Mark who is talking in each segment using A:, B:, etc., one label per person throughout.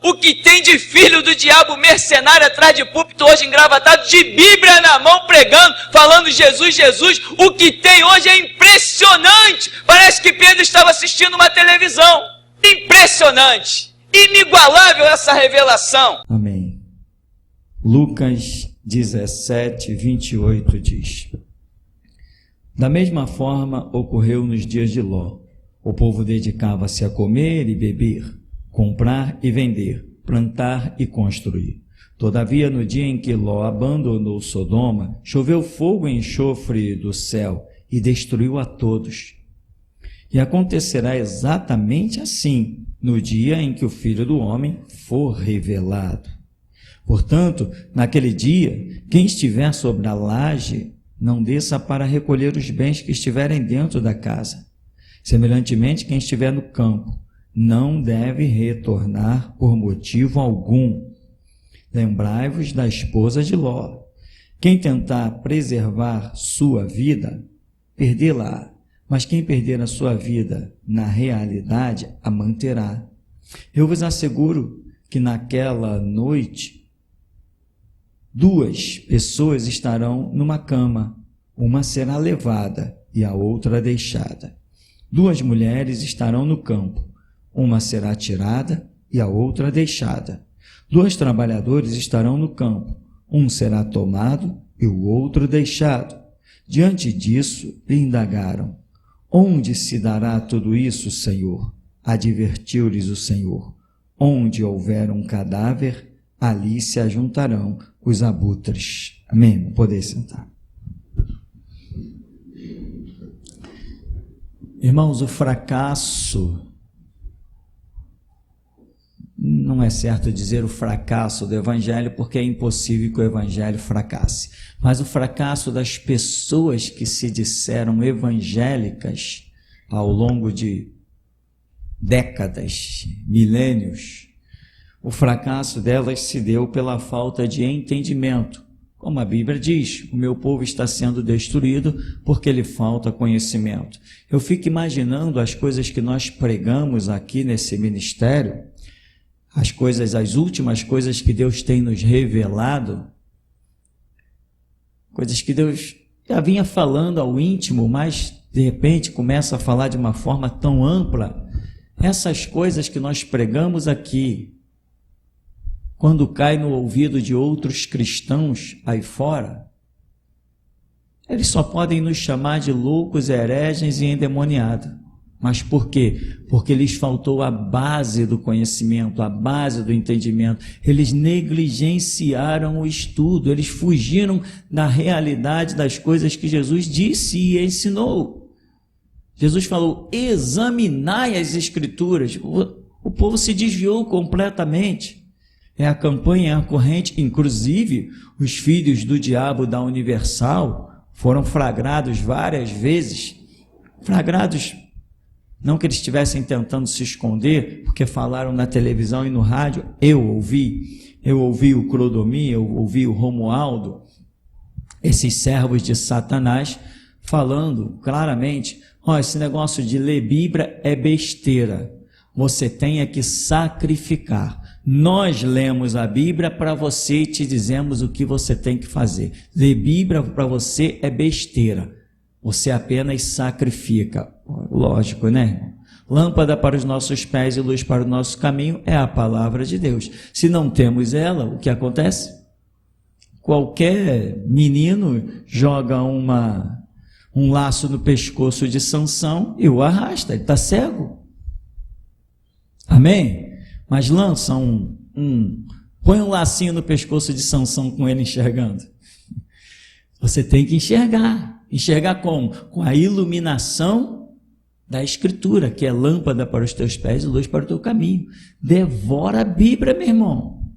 A: o que tem de filho do diabo mercenário atrás de púlpito hoje engravatado, de Bíblia na mão, pregando, falando Jesus, Jesus, o que tem hoje é impressionante. Parece que Pedro estava assistindo uma televisão. Impressionante, inigualável essa revelação.
B: Amém. Lucas 17, 28 diz: da mesma forma ocorreu nos dias de Ló. O povo dedicava-se a comer e beber, comprar e vender, plantar e construir. Todavia, no dia em que Ló abandonou Sodoma, choveu fogo e enxofre do céu e destruiu a todos. E acontecerá exatamente assim no dia em que o Filho do Homem for revelado. Portanto, naquele dia, quem estiver sobre a laje, não desça para recolher os bens que estiverem dentro da casa. Semelhantemente, quem estiver no campo, não deve retornar por motivo algum. Lembrai-vos da esposa de Ló. Quem tentar preservar sua vida, perdê-la. Mas quem perder a sua vida, na realidade, a manterá. Eu vos asseguro que naquela noite, 2 pessoas estarão numa cama, uma será levada e a outra deixada. 2 mulheres estarão no campo, uma será tirada e a outra deixada. 2 trabalhadores estarão no campo, um será tomado e o outro deixado. Diante disso, lhe indagaram: onde se dará tudo isso, Senhor? Advertiu-lhes o Senhor: onde houver um cadáver, ali se ajuntarão os abutres. Amém? Poder sentar. Irmãos, o fracasso, não é certo dizer o fracasso do Evangelho, porque é impossível que o Evangelho fracasse, mas o fracasso das pessoas que se disseram evangélicas ao longo de décadas, milênios, o fracasso delas se deu pela falta de entendimento. Como a Bíblia diz, o meu povo está sendo destruído porque lhe falta conhecimento. Eu fico imaginando as coisas que nós pregamos aqui nesse ministério, as últimas coisas que Deus tem nos revelado, coisas que Deus já vinha falando ao íntimo, mas de repente começa a falar de uma forma tão ampla. Essas coisas que nós pregamos aqui, quando cai no ouvido de outros cristãos aí fora, eles só podem nos chamar de loucos, hereges e endemoniados. Mas por quê? Porque lhes faltou a base do conhecimento, a base do entendimento. Eles negligenciaram o estudo, eles fugiram da realidade das coisas que Jesus disse e ensinou. Jesus falou: examinai as Escrituras. O povo se desviou completamente. É a campanha, é a corrente. Inclusive, os filhos do diabo da Universal foram flagrados várias vezes. Flagrados, não que eles estivessem tentando se esconder, porque falaram na televisão e no rádio. Eu ouvi o Clodomir, eu ouvi o Romualdo, esses servos de Satanás, falando claramente: esse negócio de ler Bíblia é besteira, você tem que sacrificar. Nós lemos a Bíblia para você e te dizemos o que você tem que fazer. Ler Bíblia para você é besteira, você apenas sacrifica. Lógico, né? Lâmpada para os nossos pés e luz para o nosso caminho é a palavra de Deus. Se não temos ela, o que acontece? Qualquer menino joga um laço no pescoço de Sansão e o arrasta, ele está cego. Amém? Mas lança põe um lacinho no pescoço de Sansão com ele enxergando. Você tem que enxergar. Enxergar como? Com a iluminação da Escritura, que é lâmpada para os teus pés e luz para o teu caminho. Devora a Bíblia, meu irmão.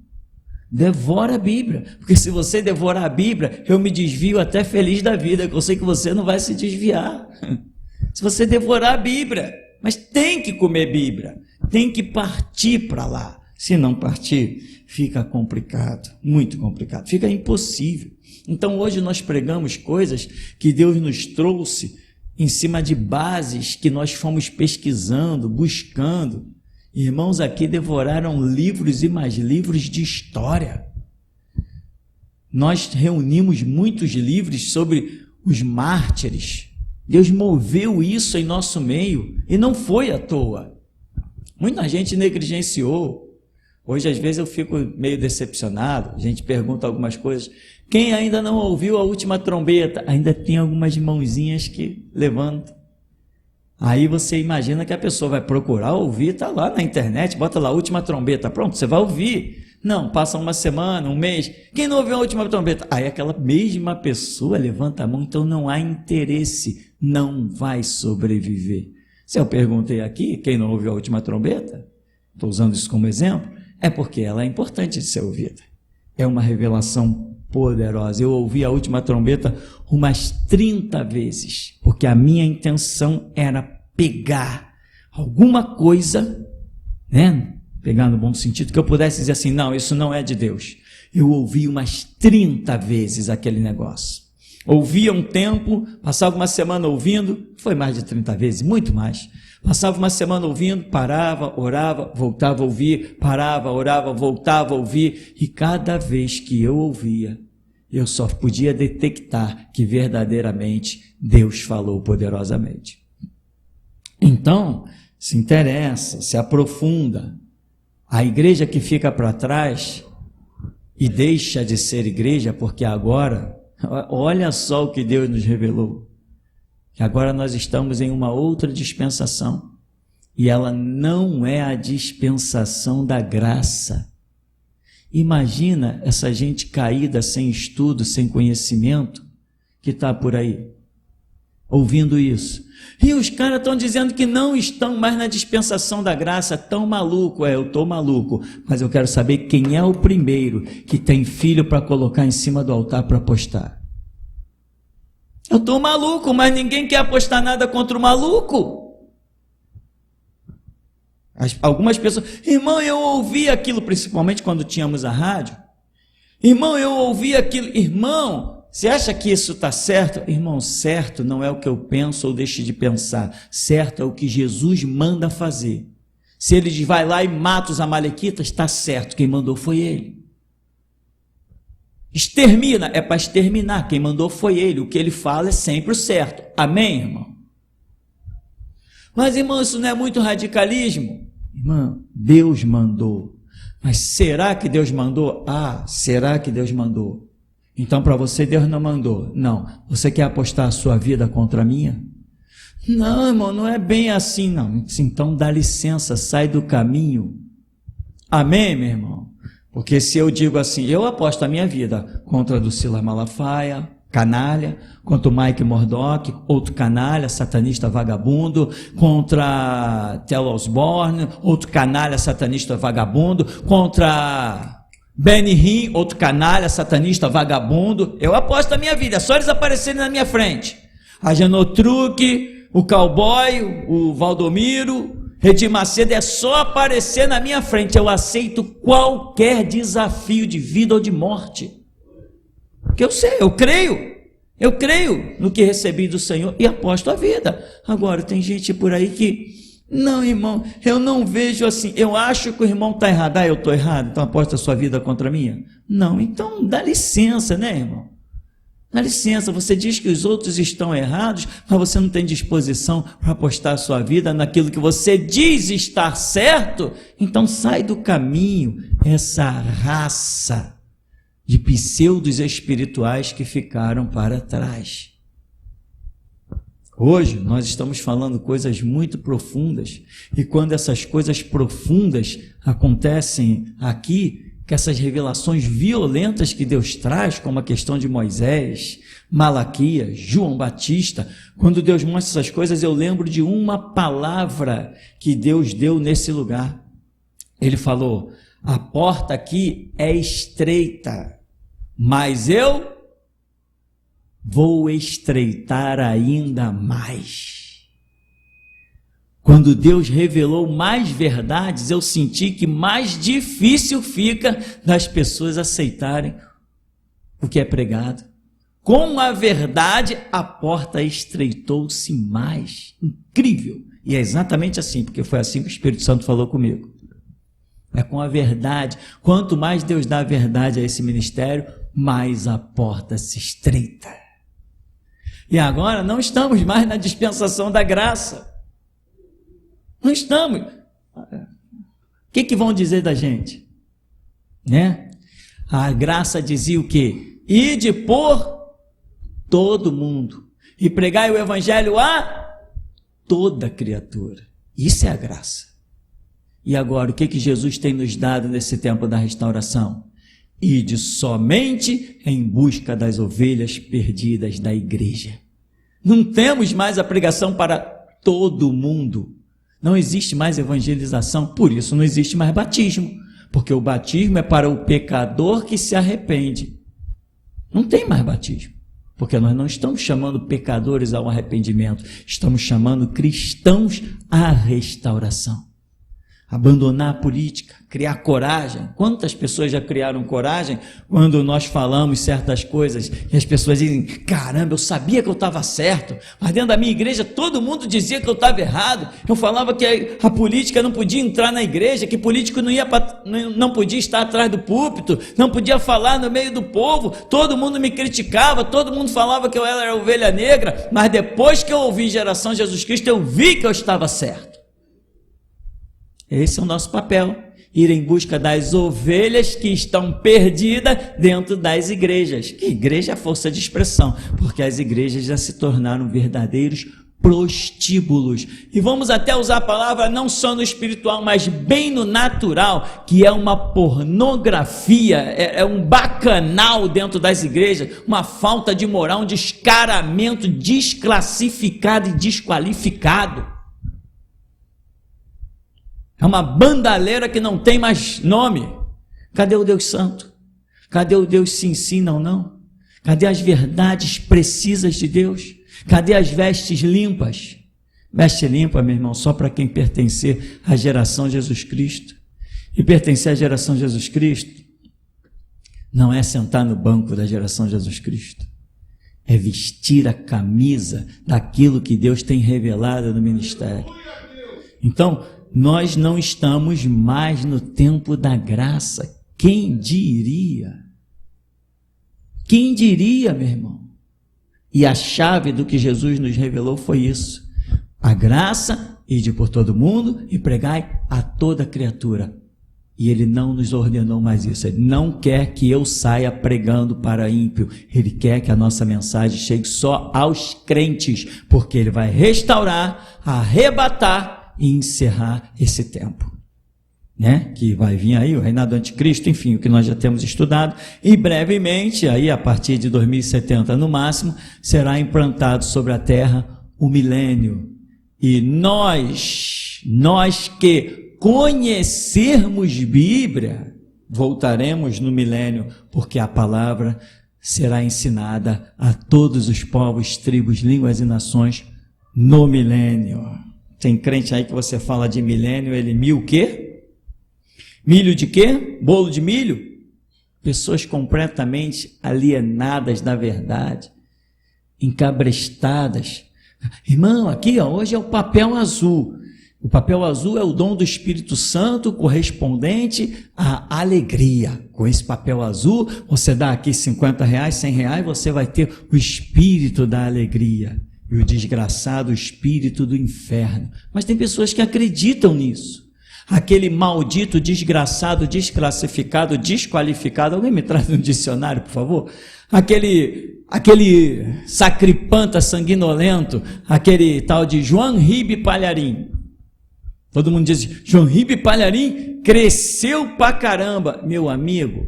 B: Devora a Bíblia. Porque se você devorar a Bíblia, eu me desvio até feliz da vida, que eu sei que você não vai se desviar. Se você devorar a Bíblia, mas tem que comer Bíblia, tem que partir para lá. Se não partir, fica complicado, muito complicado, fica impossível. Então hoje nós pregamos coisas que Deus nos trouxe em cima de bases que nós fomos pesquisando, buscando, Irmãos aqui devoraram livros e mais livros de história. Nós reunimos muitos livros sobre os mártires. Deus moveu isso em nosso meio e não foi à toa. Muita gente negligenciou. Hoje, às vezes, eu fico meio decepcionado. A gente pergunta algumas coisas. Quem ainda não ouviu a última trombeta? Ainda tem algumas mãozinhas que levantam. Aí você imagina que a pessoa vai procurar ouvir, está lá na internet, bota lá a última trombeta, pronto, você vai ouvir. Não, passa uma semana, um mês, quem não ouviu a última trombeta? Aí aquela mesma pessoa levanta a mão, então não há interesse, não vai sobreviver. Se eu perguntei aqui, quem não ouviu a última trombeta, estou usando isso como exemplo, é porque ela é importante de ser ouvida. É uma revelação poderosa. Eu ouvi a última trombeta umas 30 vezes, porque a minha intenção era pegar alguma coisa, né? Pegar no bom sentido, que eu pudesse dizer assim, não, isso não é de Deus. Eu ouvi umas 30 vezes aquele negócio. Ouvia um tempo, passava uma semana ouvindo, foi mais de 30 vezes, muito mais. Passava uma semana ouvindo, parava, orava, voltava a ouvir, parava, orava, voltava a ouvir, e cada vez que eu ouvia, eu só podia detectar que verdadeiramente Deus falou poderosamente. Então, se interessa, se aprofunda. A igreja que fica para trás e deixa de ser igreja, porque agora, olha só o que Deus nos revelou, que agora nós estamos em uma outra dispensação, e ela não é a dispensação da graça. Imagina essa gente caída, sem estudo, sem conhecimento, que está por aí, ouvindo isso. E os caras estão dizendo que não estão mais na dispensação da graça, tão maluco. Eu estou maluco, mas eu quero saber quem é o primeiro que tem filho para colocar em cima do altar para apostar. Eu estou maluco, mas ninguém quer apostar nada contra o maluco. Algumas pessoas, irmão, eu ouvi aquilo, principalmente quando tínhamos a rádio. Irmão, eu ouvi aquilo. Irmão, você acha que isso está certo? Irmão, certo não é o que eu penso ou deixo de pensar. Certo é o que Jesus manda fazer. Se ele vai lá e mata os amalequitas, está certo. Quem mandou foi ele. Extermina, é para exterminar. Quem mandou foi ele. O que ele fala é sempre o certo. Amém, irmão? Mas, irmão, isso não é muito radicalismo? Irmão, Deus mandou. Mas será que Deus mandou? Ah, será que Deus mandou? Então, para você, Deus não mandou. Não. Você quer apostar a sua vida contra a minha? Não, irmão, não é bem assim, não. Então, dá licença, sai do caminho. Amém, meu irmão? Porque se eu digo assim, eu aposto a minha vida contra a Dulcila Malafaia, canalha, contra o Mike Murdock, outro canalha, satanista vagabundo, contra Tel Osborne, outro canalha, satanista vagabundo, contra Benny Hinn, outro canalha, satanista vagabundo. Eu aposto a minha vida, é só eles aparecerem na minha frente. A Janotruque, o Cowboy, o Valdomiro, Redim Macedo, é só aparecer na minha frente. Eu aceito qualquer desafio de vida ou de morte. Porque eu sei, eu creio no que recebi do Senhor e aposto a vida. Agora, tem gente por aí que, não, irmão, eu não vejo assim, eu acho que o irmão está errado, eu estou errado, então aposta a sua vida contra a minha? Não, então dá licença, né, irmão? Dá licença, você diz que os outros estão errados, mas você não tem disposição para apostar a sua vida naquilo que você diz estar certo, então sai do caminho, essa raça de pseudos espirituais que ficaram para trás. Hoje nós estamos falando coisas muito profundas, e quando essas coisas profundas acontecem aqui, que essas revelações violentas que Deus traz, como a questão de Moisés, Malaquias, João Batista, quando Deus mostra essas coisas, eu lembro de uma palavra que Deus deu nesse lugar. Ele falou, a porta aqui é estreita, mas eu vou estreitar ainda mais. Quando Deus revelou mais verdades, eu senti que mais difícil fica das pessoas aceitarem o que é pregado. Com a verdade, a porta estreitou-se mais. Incrível. E é exatamente assim, porque foi assim que o Espírito Santo falou comigo. É com a verdade. Quanto mais Deus dá a verdade a esse ministério, mais a porta se estreita. E agora não estamos mais na dispensação da graça. Não estamos. O que vão dizer da gente? Né? A graça dizia o quê? Ide por todo mundo e pregai o evangelho a toda criatura. Isso é a graça. E agora, o que Jesus tem nos dado nesse tempo da restauração? Ide somente em busca das ovelhas perdidas da igreja. Não temos mais a pregação para todo mundo. Não existe mais evangelização, por isso não existe mais batismo. Porque o batismo é para o pecador que se arrepende. Não tem mais batismo. Porque nós não estamos chamando pecadores ao arrependimento. Estamos chamando cristãos à restauração. Abandonar a política, criar coragem. Quantas pessoas já criaram coragem quando nós falamos certas coisas e as pessoas dizem, caramba, eu sabia que eu estava certo, mas dentro da minha igreja todo mundo dizia que eu estava errado. Eu falava que a política não podia entrar na igreja, que político não podia estar atrás do púlpito, não podia falar no meio do povo, todo mundo me criticava, todo mundo falava que eu era ovelha negra, mas depois que eu ouvi Geração Jesus Cristo, eu vi que eu estava certo. Esse é o nosso papel, ir em busca das ovelhas que estão perdidas dentro das igrejas. Que igreja é força de expressão, porque as igrejas já se tornaram verdadeiros prostíbulos. E vamos até usar a palavra não só no espiritual, mas bem no natural, que é uma pornografia, é um bacanal dentro das igrejas, uma falta de moral, um descaramento desclassificado e desqualificado. É uma bandalheira que não tem mais nome. Cadê o Deus Santo? Cadê o Deus se ensina ou não? Cadê as verdades precisas de Deus? Cadê as vestes limpas? Veste limpa, meu irmão, só para quem pertencer à geração Jesus Cristo. E pertencer à geração Jesus Cristo não é sentar no banco da geração Jesus Cristo. É vestir a camisa daquilo que Deus tem revelado no ministério. Então, nós não estamos mais no tempo da graça. Quem diria? Quem diria, meu irmão? E a chave do que Jesus nos revelou foi isso. A graça, ide por todo mundo e pregai a toda criatura. E Ele não nos ordenou mais isso. Ele não quer que eu saia pregando para ímpio. Ele quer que a nossa mensagem chegue só aos crentes, porque Ele vai restaurar, arrebatar e encerrar esse tempo, né? Que vai vir aí o reinado do anticristo, enfim, o que nós já temos estudado, e brevemente, aí a partir de 2070 no máximo, será implantado sobre a terra o milênio, e nós que conhecermos Bíblia, voltaremos no milênio, porque a palavra será ensinada a todos os povos, tribos, línguas e nações no milênio. Tem crente aí que você fala de milênio, ele mil o quê? Milho de quê? Bolo de milho? Pessoas completamente alienadas da verdade, encabrestadas. Irmão, aqui ó, hoje é o papel azul. O papel azul é o dom do Espírito Santo correspondente à alegria. Com esse papel azul, você dá aqui R$50, R$100, você vai ter o Espírito da alegria. E o desgraçado espírito do inferno. Mas tem pessoas que acreditam nisso. Aquele maldito, desgraçado, desclassificado, desqualificado. Alguém me traz um dicionário, por favor? Aquele sacripanta sanguinolento, aquele tal de João Ribe Palharim. Todo mundo diz, João Ribe Palharim cresceu pra caramba. Meu amigo,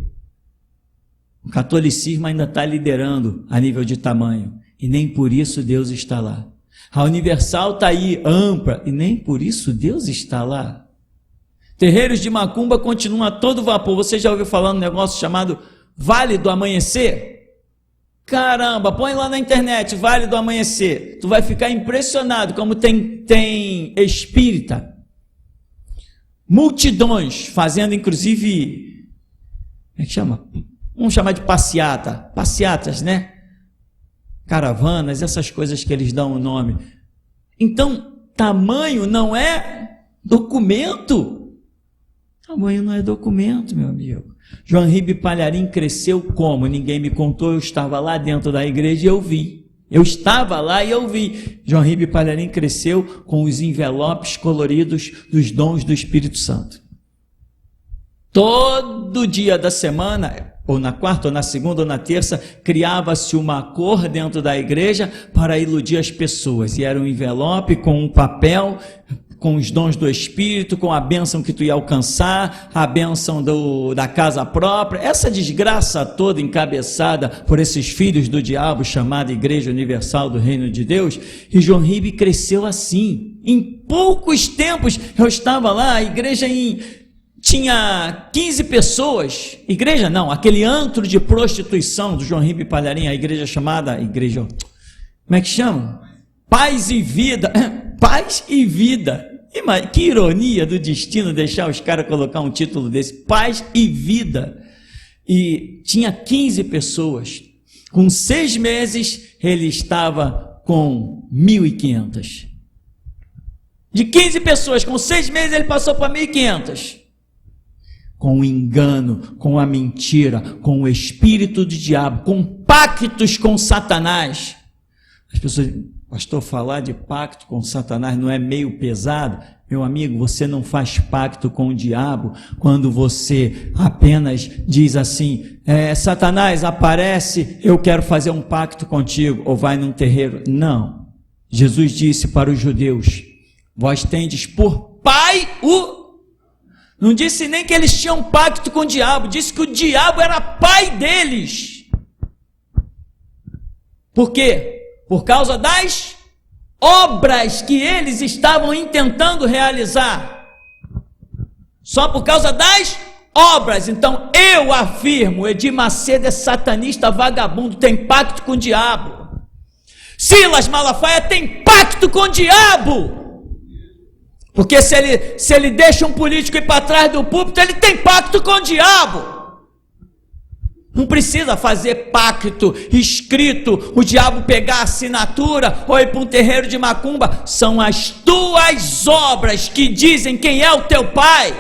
B: o catolicismo ainda está liderando a nível de tamanho. E nem por isso Deus está lá. A Universal está aí, ampla, e nem por isso Deus está lá. Terreiros de macumba continuam a todo vapor. Você já ouviu falar num negócio chamado Vale do Amanhecer? Caramba, põe lá na internet, Vale do Amanhecer. Tu vai ficar impressionado como tem espírita. Multidões fazendo, inclusive, como é que chama? Vamos chamar de passeatas, né? Caravanas, essas coisas que eles dão o nome. Então, tamanho não é documento. Tamanho não é documento, meu amigo. João Ribe Palharim cresceu como? Ninguém me contou, eu estava lá dentro da igreja e eu vi. Eu estava lá e eu vi. João Ribe Palharim cresceu com os envelopes coloridos dos dons do Espírito Santo. Todo dia da semana, ou na quarta, ou na segunda, ou na terça, criava-se uma cor dentro da igreja para iludir as pessoas. E era um envelope com um papel, com os dons do Espírito, com a bênção que tu ia alcançar, a bênção da casa própria, essa desgraça toda encabeçada por esses filhos do diabo, chamada Igreja Universal do Reino de Deus. E João Ribe cresceu assim. Em poucos tempos, eu estava lá, a igreja tinha 15 pessoas, igreja não, aquele antro de prostituição do João Ribe Palharim, a igreja chamada, como é que chama? Paz e Vida, Paz e Vida. Que ironia do destino deixar os caras colocar um título desse, Paz e Vida. E tinha 15 pessoas, com 6 meses ele estava com 1.500. De 15 pessoas, com 6 meses ele passou para 1.500. Com o engano, com a mentira, com o espírito do diabo, com pactos com Satanás. As pessoas, pastor, falar de pacto com Satanás não é meio pesado? Meu amigo, você não faz pacto com o diabo quando você apenas diz assim, Satanás, aparece, eu quero fazer um pacto contigo, ou vai num terreiro. Não. Jesus disse para os judeus, vós tendes por pai o... Não disse nem que eles tinham pacto com o diabo, disse que o diabo era pai deles. Por quê? Por causa das obras que eles estavam intentando realizar. Só por causa das obras. Então eu afirmo, Edir Macedo é satanista vagabundo, tem pacto com o diabo. Silas Malafaia tem pacto com o diabo. Porque se ele deixa um político ir para trás do púlpito, ele tem pacto com o diabo. Não precisa fazer pacto escrito, o diabo pegar a assinatura ou ir para um terreiro de macumba. São as tuas obras que dizem quem é o teu pai.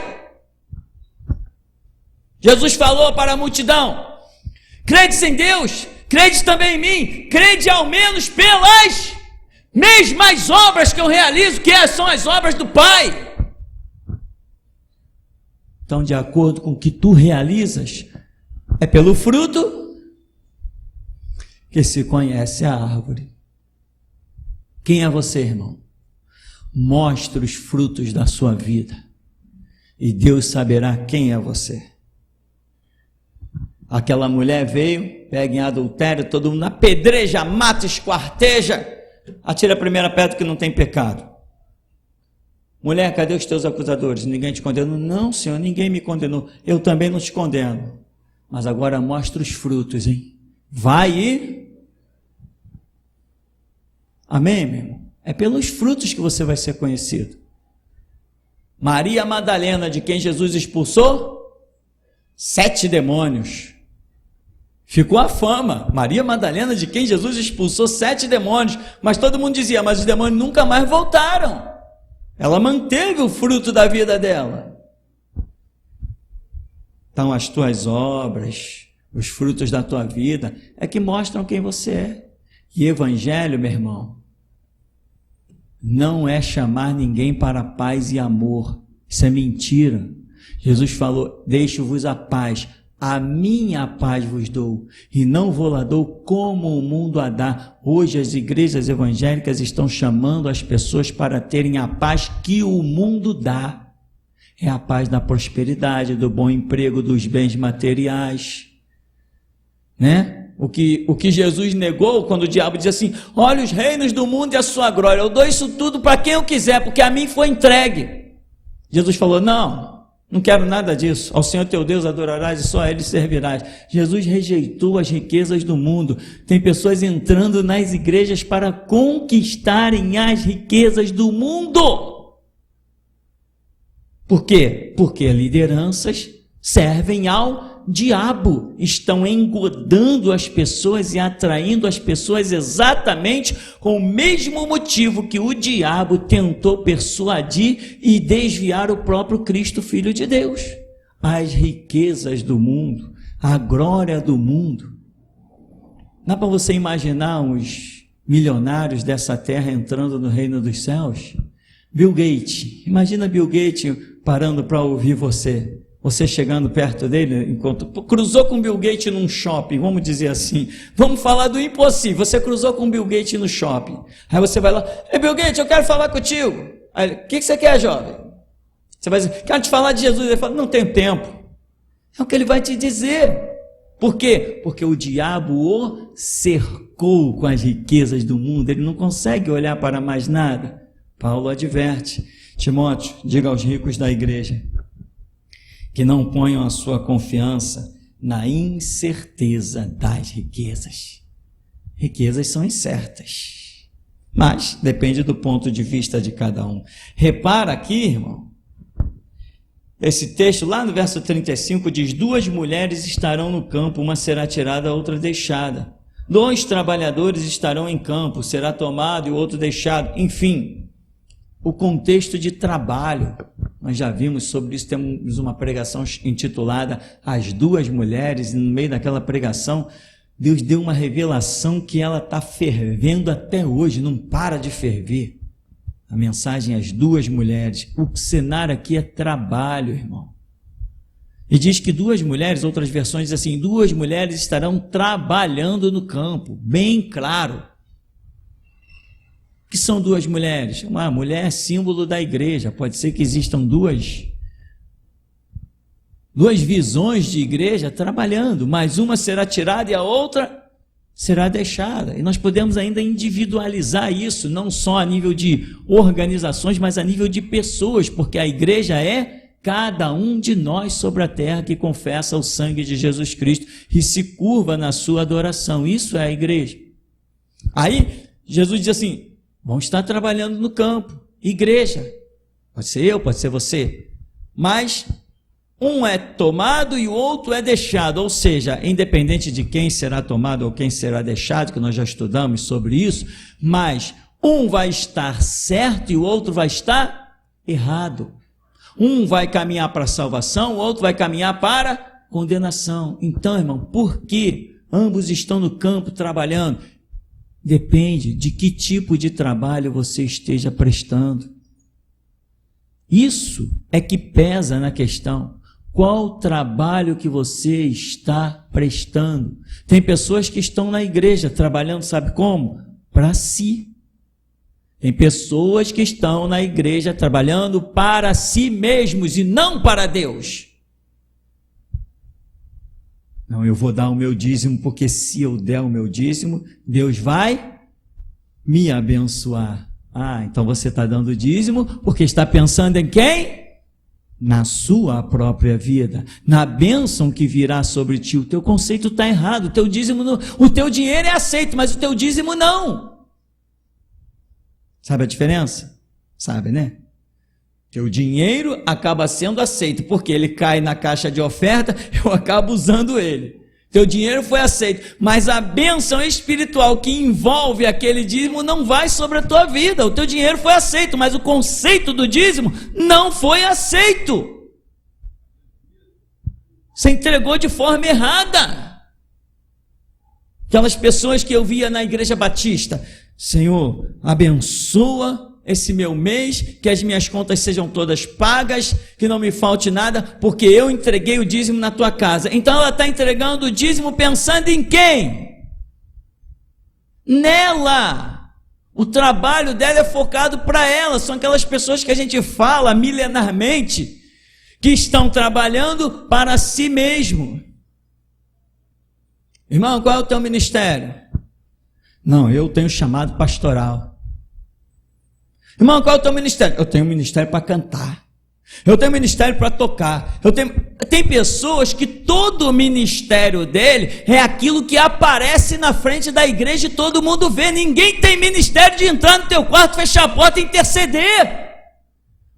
B: Jesus falou para a multidão, credes em Deus, credes também em mim, crede ao menos pelas mesmas obras que eu realizo, que são as obras do Pai. Então, de acordo com o que tu realizas, é pelo fruto que se conhece a árvore. Quem é você, irmão? Mostre os frutos da sua vida e Deus saberá quem é você. Aquela mulher veio, pega em adultério, todo mundo apedreja, mata, esquarteja, atira a primeira pedra que não tem pecado. Mulher, cadê os teus acusadores? Ninguém te condenou? Não, Senhor, ninguém me condenou. Eu também não te condeno. Mas agora mostra os frutos, hein? Vai e... Amém, meu irmão? É pelos frutos que você vai ser conhecido. Maria Madalena, de quem Jesus expulsou 7 demônios. Ficou a fama, Maria Madalena, de quem Jesus expulsou 7 demônios, mas todo mundo dizia, mas os demônios nunca mais voltaram. Ela manteve o fruto da vida dela. Então as tuas obras, os frutos da tua vida, é que mostram quem você é. E evangelho, meu irmão, não é chamar ninguém para paz e amor. Isso é mentira. Jesus falou, deixo-vos a paz. A minha paz vos dou, e não vou lá dou como o mundo a dá. Hoje as igrejas evangélicas estão chamando as pessoas para terem a paz que o mundo dá. É a paz da prosperidade, do bom emprego, dos bens materiais, né? O que Jesus negou quando o diabo diz assim, olha os reinos do mundo e a sua glória, eu dou isso tudo para quem eu quiser, porque a mim foi entregue. Jesus falou, não quero nada disso, ao Senhor teu Deus adorarás e só a Ele servirás. Jesus rejeitou as riquezas do mundo. Tem pessoas entrando nas igrejas para conquistarem as riquezas do mundo. Por quê? Porque lideranças servem ao diabo, estão engodando as pessoas e atraindo as pessoas exatamente com o mesmo motivo que o diabo tentou persuadir e desviar o próprio Cristo, Filho de Deus. As riquezas do mundo, a glória do mundo. Dá para você imaginar os milionários dessa terra entrando no reino dos céus? Bill Gates, imagina Bill Gates parando para ouvir você chegando perto dele, enquanto cruzou com Bill Gates num shopping, vamos dizer assim, vamos falar do impossível, você cruzou com Bill Gates no shopping, aí você vai lá, Bill Gates, eu quero falar contigo. Aí, o que você quer, jovem? Você vai dizer, quero te falar de Jesus. Ele fala, não tenho tempo. É o que ele vai te dizer. Por quê? Porque o diabo o cercou com as riquezas do mundo, ele não consegue olhar para mais nada. Paulo adverte, Timóteo, diga aos ricos da igreja, que não ponham a sua confiança na incerteza das riquezas. Riquezas são incertas, mas depende do ponto de vista de cada um. Repara aqui, irmão, esse texto lá no verso 35 diz, 2 mulheres estarão no campo, uma será tirada, a outra deixada. 2 trabalhadores estarão em campo, será tomado e o outro deixado. Enfim, o contexto de trabalho, nós já vimos sobre isso, temos uma pregação intitulada As 2 Mulheres, e no meio daquela pregação, Deus deu uma revelação que ela está fervendo até hoje, não para de ferver. A mensagem As 2 Mulheres, o cenário aqui é trabalho, irmão. E diz que 2 mulheres, outras versões dizem assim, 2 mulheres estarão trabalhando no campo, bem claro. O que são 2 mulheres? Uma mulher é símbolo da igreja, pode ser que existam duas visões de igreja trabalhando, mas uma será tirada e a outra será deixada. E nós podemos ainda individualizar isso, não só a nível de organizações, mas a nível de pessoas, porque a igreja é cada um de nós sobre a terra que confessa o sangue de Jesus Cristo e se curva na sua adoração. Isso é a igreja. Aí Jesus diz assim, vão estar trabalhando no campo, igreja, pode ser eu, pode ser você, mas um é tomado e o outro é deixado, ou seja, independente de quem será tomado ou quem será deixado, que nós já estudamos sobre isso, mas um vai estar certo e o outro vai estar errado. Um vai caminhar para a salvação, o outro vai caminhar para a condenação. Então, irmão, por que ambos estão no campo trabalhando? Depende de que tipo de trabalho você esteja prestando. Isso é que pesa na questão. Qual trabalho que você está prestando? Tem pessoas que estão na igreja trabalhando, sabe como? Para si. Tem pessoas que estão na igreja trabalhando para si mesmos e não para Deus. Não, eu vou dar o meu dízimo, porque se eu der o meu dízimo, Deus vai me abençoar. Ah, então você está dando dízimo porque está pensando em quem? Na sua própria vida, na bênção que virá sobre ti. O teu conceito está errado, o teu dízimo não, o teu dinheiro é aceito, mas o teu dízimo não. Sabe a diferença? Sabe, né? Teu dinheiro acaba sendo aceito, porque ele cai na caixa de oferta, eu acabo usando ele. Teu dinheiro foi aceito, mas a bênção espiritual que envolve aquele dízimo não vai sobre a tua vida. O teu dinheiro foi aceito, mas o conceito do dízimo não foi aceito. Você entregou de forma errada. Aquelas pessoas que eu via na igreja batista, Senhor, abençoa esse meu mês, que as minhas contas sejam todas pagas, que não me falte nada, porque eu entreguei o dízimo na tua casa. Então ela está entregando o dízimo pensando em quem? Nela. O trabalho dela é focado para ela. São aquelas pessoas que a gente fala milenarmente, que estão trabalhando para si mesmo. Irmão, qual é o teu ministério? Não, eu tenho chamado pastoral. Irmão, qual é o teu ministério? Eu tenho um ministério para cantar. Eu tenho um ministério para tocar. Tem pessoas que todo o ministério dele é aquilo que aparece na frente da igreja e todo mundo vê. Ninguém tem ministério de entrar no teu quarto, fechar a porta e interceder.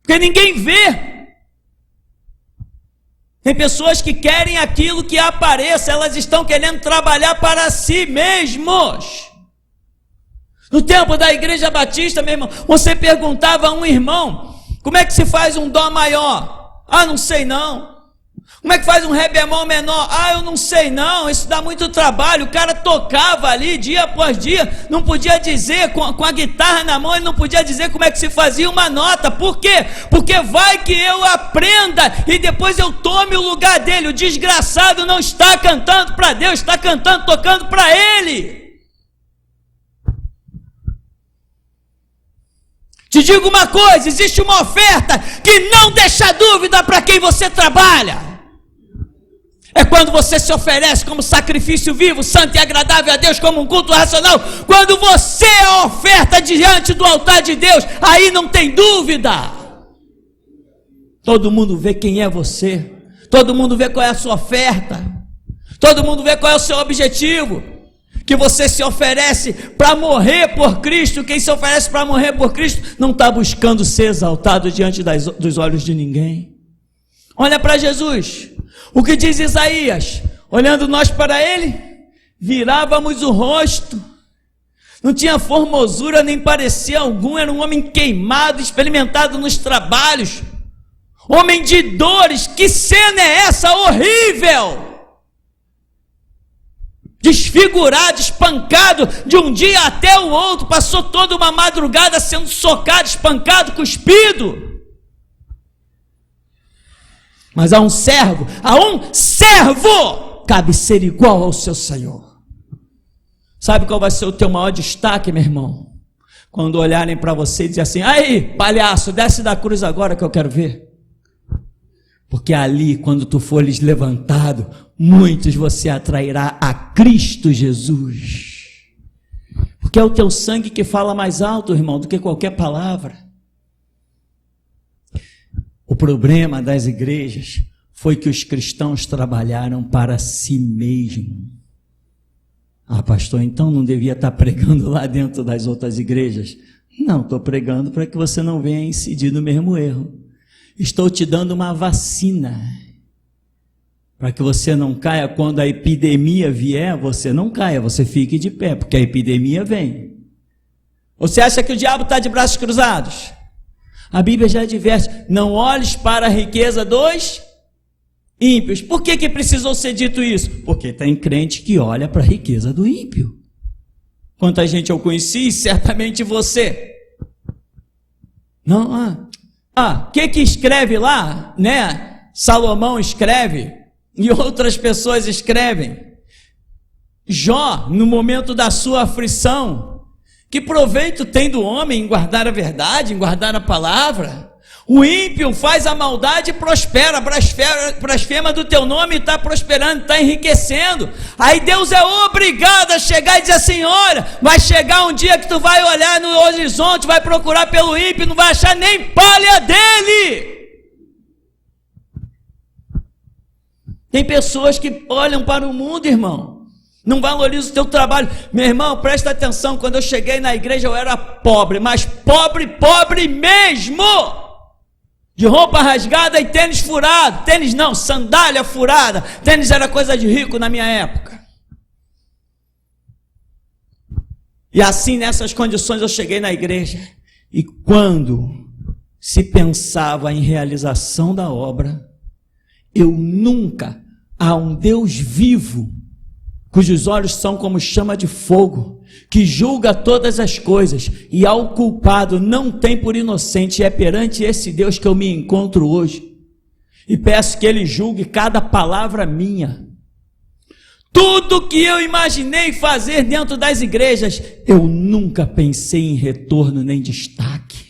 B: Porque ninguém vê. Tem pessoas que querem aquilo que apareça, elas estão querendo trabalhar para si mesmos. No tempo da Igreja Batista, meu irmão, você perguntava a um irmão, como é que se faz um dó maior? Ah, não sei não. Como é que faz um ré bemol menor? Ah, eu não sei não, isso dá muito trabalho. O cara tocava ali dia após dia, não podia dizer, com a guitarra na mão, ele não podia dizer como é que se fazia uma nota. Por quê? Porque vai que eu aprenda e depois eu tome o lugar dele. O desgraçado não está cantando para Deus, está cantando, tocando para ele. Te digo uma coisa, existe uma oferta que não deixa dúvida para quem você trabalha. É quando você se oferece como sacrifício vivo, santo e agradável a Deus, como um culto racional. Quando você é a oferta diante do altar de Deus, aí não tem dúvida. Todo mundo vê quem é você. Todo mundo vê qual é a sua oferta. Todo mundo vê qual é o seu objetivo. Que você se oferece para morrer por Cristo. Quem se oferece para morrer por Cristo não está buscando ser exaltado diante dos olhos de ninguém. Olha para Jesus. O que diz Isaías? Olhando nós para ele, virávamos o rosto. Não tinha formosura nem parecia algum. Era um homem queimado, experimentado nos trabalhos. Homem de dores. Que cena é essa horrível? Desfigurado, espancado de um dia até o outro, passou toda uma madrugada sendo socado, espancado, cuspido. Mas a um servo cabe ser igual ao seu Senhor. Sabe qual vai ser o teu maior destaque, meu irmão? Quando olharem para você e dizer assim, aí, palhaço, desce da cruz agora que eu quero ver. Porque ali, quando tu fores levantado, muitos você atrairá a Cristo Jesus. Porque é o teu sangue que fala mais alto, irmão, do que qualquer palavra. O problema das igrejas foi que os cristãos trabalharam para si mesmos. Ah, pastor, então não devia estar pregando lá dentro das outras igrejas? Não, estou pregando para que você não venha incidir no mesmo erro. Estou te dando uma vacina, para que você não caia quando a epidemia vier, você não caia, você fique de pé, porque a epidemia vem. Você acha que o diabo está de braços cruzados? A Bíblia já adverte, não olhes para a riqueza dos ímpios. Por que precisou ser dito isso? Porque tem crente que olha para a riqueza do ímpio. Quanta gente eu conheci, certamente você. Não, que escreve lá, né? Salomão escreve, e outras pessoas escrevem. Jó, no momento da sua aflição, que proveito tem do homem em guardar a verdade, em guardar a palavra? O ímpio faz a maldade e prospera, blasfema do teu nome e está prosperando, está enriquecendo. Aí Deus é obrigado a chegar e dizer assim, olha, vai chegar um dia que tu vai olhar no horizonte, vai procurar pelo ímpio, não vai achar nem palha dele. Tem pessoas que olham para o mundo, irmão, não valorizam o teu trabalho. Meu irmão, presta atenção, quando eu cheguei na igreja eu era pobre, mas pobre mesmo. De roupa rasgada e tênis furado. Tênis não, sandália furada. Tênis era coisa de rico na minha época. E assim, nessas condições, eu cheguei na igreja. E quando se pensava em realização da obra, eu nunca, há um Deus vivo, cujos olhos são como chama de fogo, que julga todas as coisas, e ao culpado não tem por inocente. E é perante esse Deus que eu me encontro hoje, e peço que Ele julgue cada palavra minha. Tudo que eu imaginei fazer dentro das igrejas, eu nunca pensei em retorno nem destaque.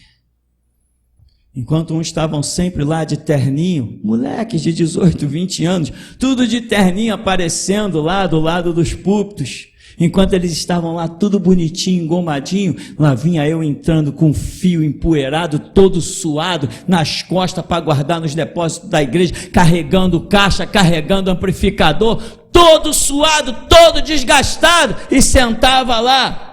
B: Enquanto uns estavam sempre lá de terninho, moleques de 18, 20 anos, tudo de terninho aparecendo lá do lado dos púlpitos, enquanto eles estavam lá tudo bonitinho, engomadinho, lá vinha eu entrando com um fio empoeirado, todo suado, nas costas para guardar nos depósitos da igreja, carregando caixa, carregando amplificador, todo suado, todo desgastado, e sentava lá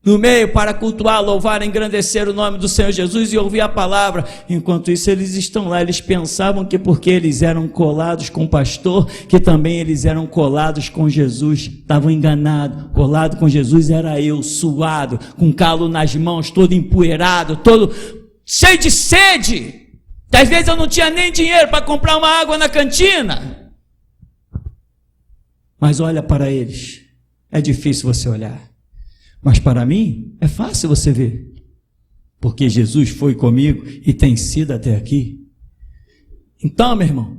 B: no meio para cultuar, louvar, engrandecer o nome do Senhor Jesus e ouvir a palavra. Enquanto isso, eles estão lá, eles pensavam que porque eles eram colados com o pastor, que também eles eram colados com Jesus. Estavam enganados. Colado com Jesus era eu, suado, com calo nas mãos, todo empoeirado, todo cheio de sede. Às vezes eu não tinha nem dinheiro para comprar uma água na cantina. Mas olha para eles, é difícil você olhar. Mas para mim, é fácil você ver. Porque Jesus foi comigo e tem sido até aqui. Então, meu irmão,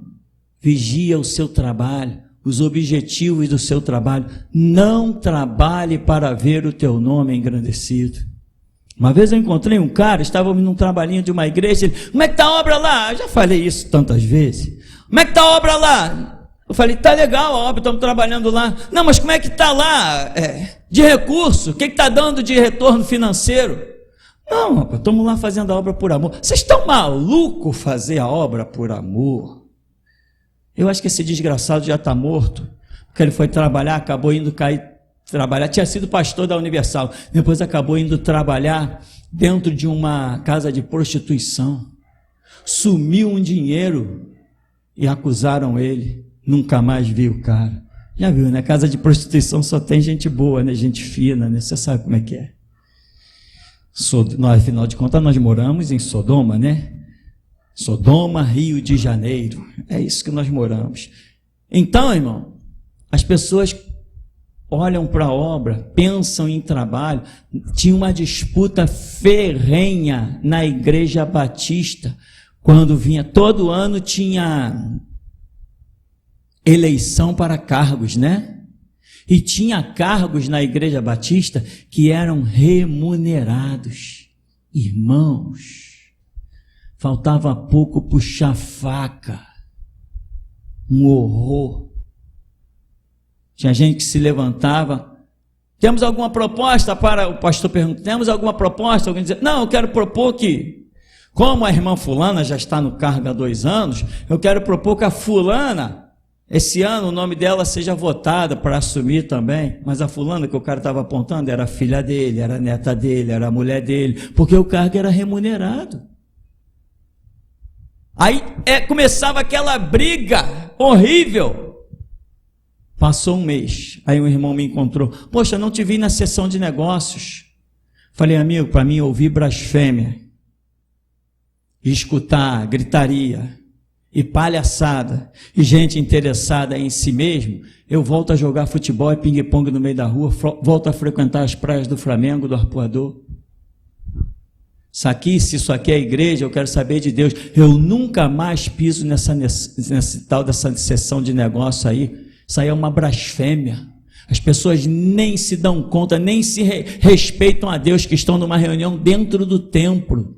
B: vigia o seu trabalho, os objetivos do seu trabalho. Não trabalhe para ver o teu nome engrandecido. Uma vez eu encontrei um cara, estávamos num trabalhinho de uma igreja, ele, como é que está a obra lá? Eu já falei isso tantas vezes. Como é que está a obra lá? Eu falei, tá legal a obra, estamos trabalhando lá. Não, mas como é que está lá? De recurso, o que está dando de retorno financeiro? Não, rapaz, estamos lá fazendo a obra por amor. Vocês estão malucos fazer a obra por amor? Eu acho que esse desgraçado já está morto, porque ele foi trabalhar, acabou indo trabalhar, tinha sido pastor da Universal, depois acabou indo trabalhar dentro de uma casa de prostituição. Sumiu um dinheiro e acusaram ele. Nunca mais vi o cara. Já viu, né? Casa de prostituição só tem gente boa, né? Gente fina, né? Você sabe como é que é. Nós, afinal de contas, nós moramos em Sodoma, né? Sodoma, Rio de Janeiro. É isso que nós moramos. Então, irmão, as pessoas olham para a obra, pensam em trabalho. Tinha uma disputa ferrenha na Igreja Batista. Quando vinha, todo ano tinha eleição para cargos, né? E tinha cargos na Igreja Batista que eram remunerados. Irmãos, faltava pouco puxar faca. Um horror. Tinha gente que se levantava. Temos alguma proposta para... O pastor pergunta, temos alguma proposta? Alguém dizia, não, eu quero propor que... Como a irmã fulana já está no cargo há 2 anos, eu quero propor que a fulana... Esse ano o nome dela seja votada para assumir também, mas a fulana que o cara estava apontando era a filha dele, era a neta dele, era a mulher dele, porque o cargo era remunerado. Aí começava aquela briga horrível. Passou um mês, aí um irmão me encontrou, poxa, não te vi na sessão de negócios. Falei, amigo, para mim ouvir blasfêmia, escutar gritaria, e palhaçada, e gente interessada em si mesmo, eu volto a jogar futebol e pingue-pongue no meio da rua, volto a frequentar as praias do Flamengo, do Arpoador. Se isso aqui é igreja, eu quero saber de Deus. Eu nunca mais piso nessa tal dessa sessão de negócio aí. Isso aí é uma blasfêmia. As pessoas nem se dão conta, nem se respeitam a Deus, que estão numa reunião dentro do templo.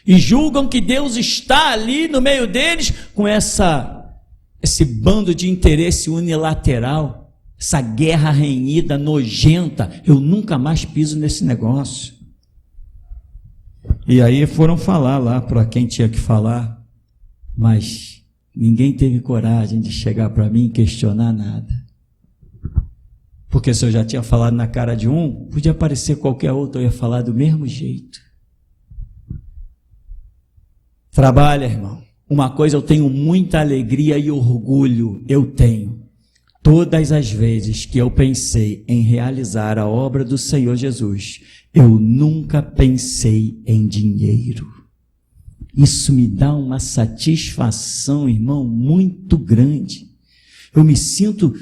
B: E julgam que Deus está ali no meio deles com esse bando de interesse unilateral, essa guerra renhida, nojenta. Eu nunca mais piso nesse negócio. E aí foram falar lá para quem tinha que falar, mas ninguém teve coragem de chegar para mim e questionar nada. Porque se eu já tinha falado na cara de um, podia aparecer qualquer outro, eu ia falar do mesmo jeito. Trabalha, irmão. Uma coisa eu tenho muita alegria e orgulho, eu tenho. Todas as vezes que eu pensei em realizar a obra do Senhor Jesus, eu nunca pensei em dinheiro. Isso me dá uma satisfação, irmão, muito grande. Eu me sinto,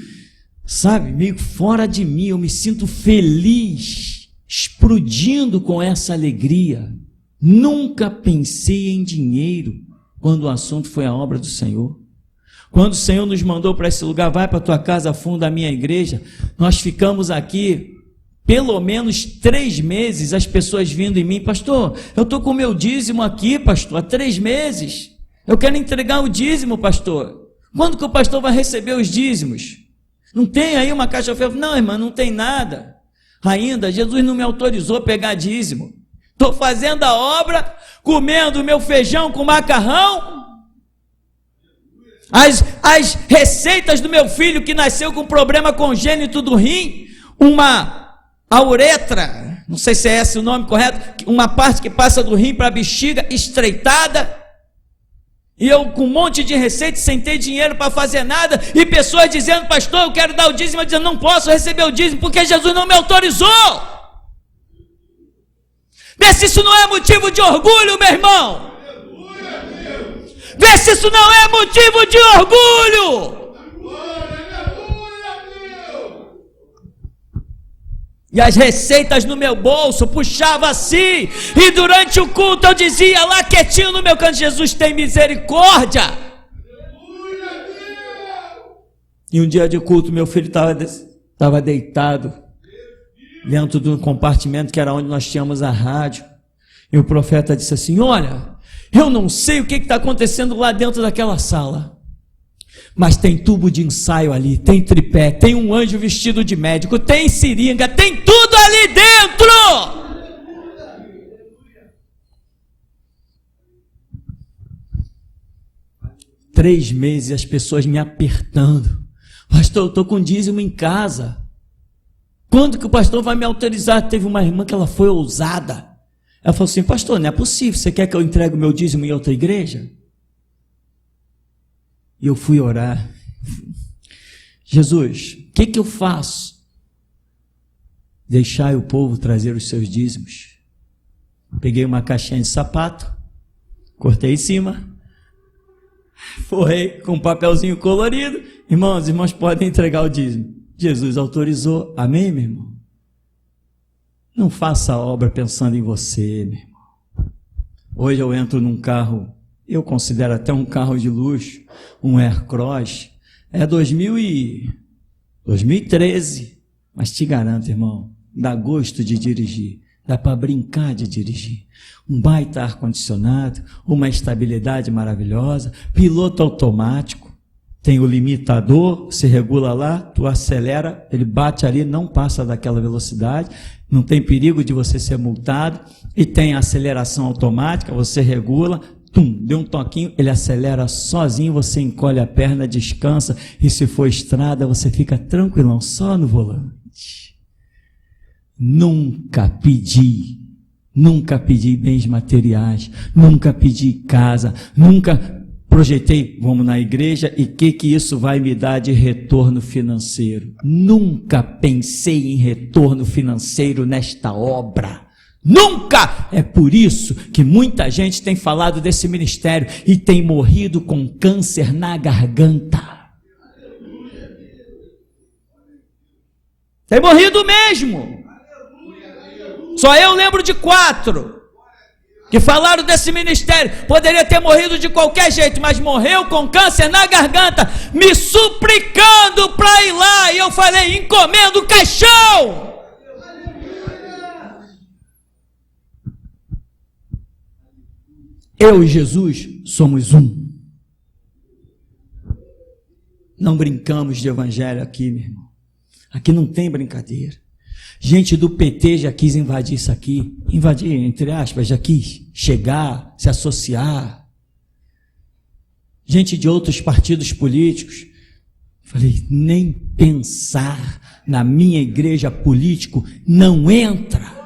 B: sabe, meio fora de mim, eu me sinto feliz, explodindo com essa alegria. Nunca pensei em dinheiro quando o assunto foi a obra do Senhor. Quando o Senhor nos mandou para esse lugar, vai para a tua casa, funda a minha igreja, nós ficamos aqui pelo menos 3 meses, as pessoas vindo em mim, pastor, eu estou com o meu dízimo aqui, pastor, há 3 meses, eu quero entregar o dízimo, pastor. Quando que o pastor vai receber os dízimos? Não tem aí uma caixa forte? Não, irmã, não tem nada. Ainda, Jesus não me autorizou a pegar dízimo. Estou fazendo a obra, comendo o meu feijão com macarrão, as receitas do meu filho que nasceu com problema congênito do rim, uma uretra não sei se é esse o nome correto, uma parte que passa do rim para a bexiga, estreitada, e eu com um monte de receita, sem ter dinheiro para fazer nada, e pessoas dizendo, pastor, eu quero dar o dízimo, dizendo, não posso receber o dízimo, porque Jesus não me autorizou. Vê se isso não é motivo de orgulho, meu irmão. Vê se isso não é motivo de orgulho. E as receitas no meu bolso, puxava assim, e durante o culto eu dizia lá quietinho no meu canto, Jesus tem misericórdia. E um dia de culto, meu filho estava deitado dentro de um compartimento que era onde nós tínhamos a rádio, e o profeta disse assim, olha, eu não sei o que está acontecendo lá dentro daquela sala, mas tem tubo de ensaio ali, tem tripé, tem um anjo vestido de médico, tem seringa, tem tudo ali dentro. 3 meses as pessoas me apertando, pastor, eu estou com dízimo em casa, quando que o pastor vai me autorizar? Teve uma irmã que ela foi ousada, ela falou assim, pastor, não é possível, você quer que eu entregue o meu dízimo em outra igreja? E eu fui orar, Jesus, o que eu faço? Deixai o povo trazer os seus dízimos. Peguei uma caixinha de sapato, cortei em cima, forrei com um papelzinho colorido, irmãos podem entregar o dízimo. Jesus autorizou, amém, meu irmão? Não faça a obra pensando em você, meu irmão. Hoje eu entro num carro, eu considero até um carro de luxo, um Aircross, é 2013, mas te garanto, irmão, dá gosto de dirigir, dá para brincar de dirigir, um baita ar-condicionado, uma estabilidade maravilhosa, piloto automático, tem o limitador, se regula lá, tu acelera, ele bate ali, não passa daquela velocidade, não tem perigo de você ser multado, e tem a aceleração automática, você regula, deu um toquinho, ele acelera sozinho, você encolhe a perna, descansa, e se for estrada, você fica tranquilão, só no volante. Nunca pedi bens materiais, nunca pedi casa, nunca projetei, vamos na igreja, e que isso vai me dar de retorno financeiro. Nunca pensei em retorno financeiro nesta obra. Nunca! É por isso que muita gente tem falado desse ministério e tem morrido com câncer na garganta. Tem morrido mesmo. Só eu lembro de 4 que falaram desse ministério. Poderia ter morrido de qualquer jeito, mas morreu com câncer na garganta, me suplicando para ir lá. E eu falei, encomenda o caixão. Eu e Jesus somos um. Não brincamos de evangelho aqui, meu irmão. Aqui não tem brincadeira. Gente do PT já quis invadir isso aqui. Invadir, entre aspas, já quis chegar, se associar. Gente de outros partidos políticos. Falei, nem pensar, na minha igreja político não entra.